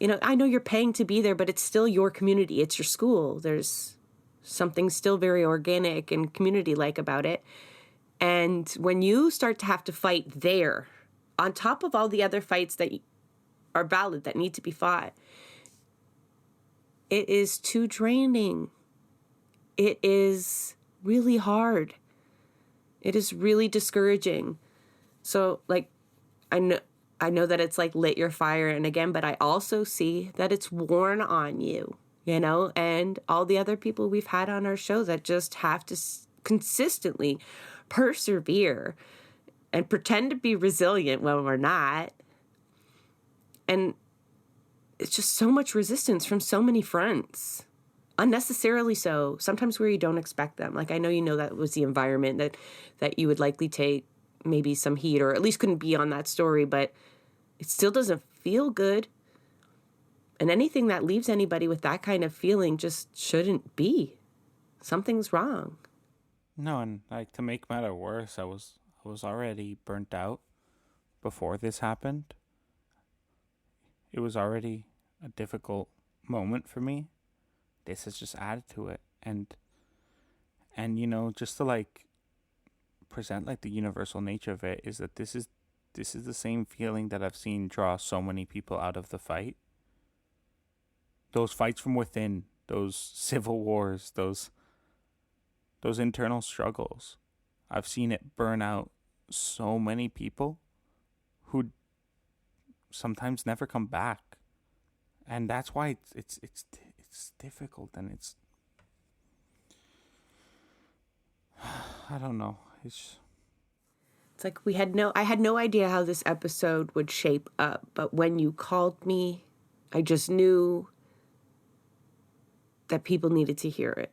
you know, I know you're paying to be there, but it's still your community. It's your school. There's something still very organic and community-like about it. And when you start to have to fight there, on top of all the other fights that are valid, that need to be fought, it is too draining. It is really hard. It is really discouraging. So, like, I know that it's like lit your fire, and again, but I also see that it's worn on you, you know, and all the other people we've had on our show that just have to consistently persevere and pretend to be resilient when we're not. And it's just so much resistance from so many fronts, unnecessarily so, sometimes where you don't expect them. Like, I know, you know, that was the environment that you would likely take maybe some heat, or at least couldn't be on that story, but it still doesn't feel good. And anything that leaves anybody with that kind of feeling just shouldn't be. Something's wrong. No, and like to make matter worse, I was already burnt out before this happened. It was already a difficult moment for me. This has just added to it, and you know, just to like present like the universal nature of it is that this is the same feeling that I've seen draw so many people out of the fight. Those fights from within, those civil wars, those internal struggles. I've seen it burn out so many people who sometimes never come back. And that's why it's difficult, and it's I don't know. It's like I had no idea how this episode would shape up, but when you called me, I just knew that people needed to hear it.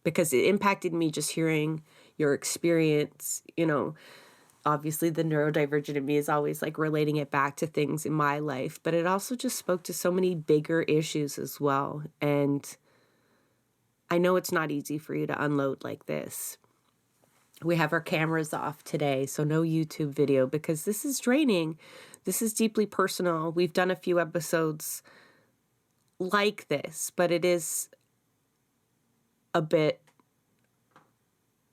Because it impacted me just hearing your experience. You know, obviously the neurodivergent in me is always like relating it back to things in my life, but it also just spoke to so many bigger issues as well. And I know it's not easy for you to unload like this. We have our cameras off today, so no YouTube video, because this is draining. This is deeply personal. We've done a few episodes like this, but it is a bit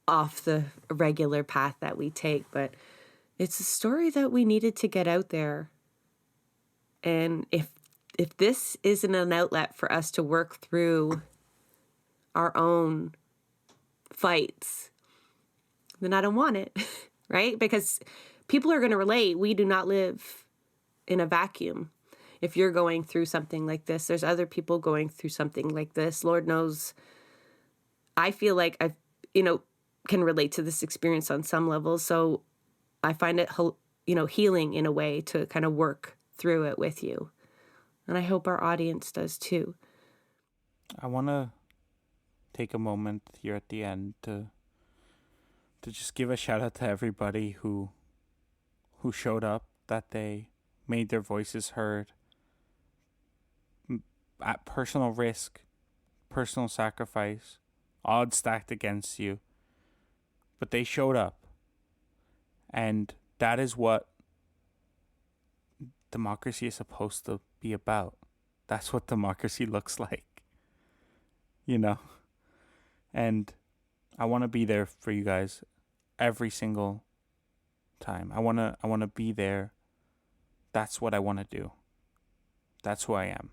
off the regular path that we take. But it's a story that we needed to get out there. And if this isn't an outlet for us to work through our own fights, then I don't want it, right? Because people are going to relate. We do not live in a vacuum. If you're going through something like this, there's other people going through something like this. Lord knows, I feel like I've, can relate to this experience on some level. So I find it, healing in a way to kind of work through it with you. And I hope our audience does too. I want to take a moment here at the end to just give a shout out to everybody who showed up, that they made their voices heard at personal risk, personal sacrifice, odds stacked against you. But they showed up. And that is what democracy is supposed to be about. That's what democracy looks like. And I want to be there for you guys every single time. I want to be there That's what I want to do. That's who I am.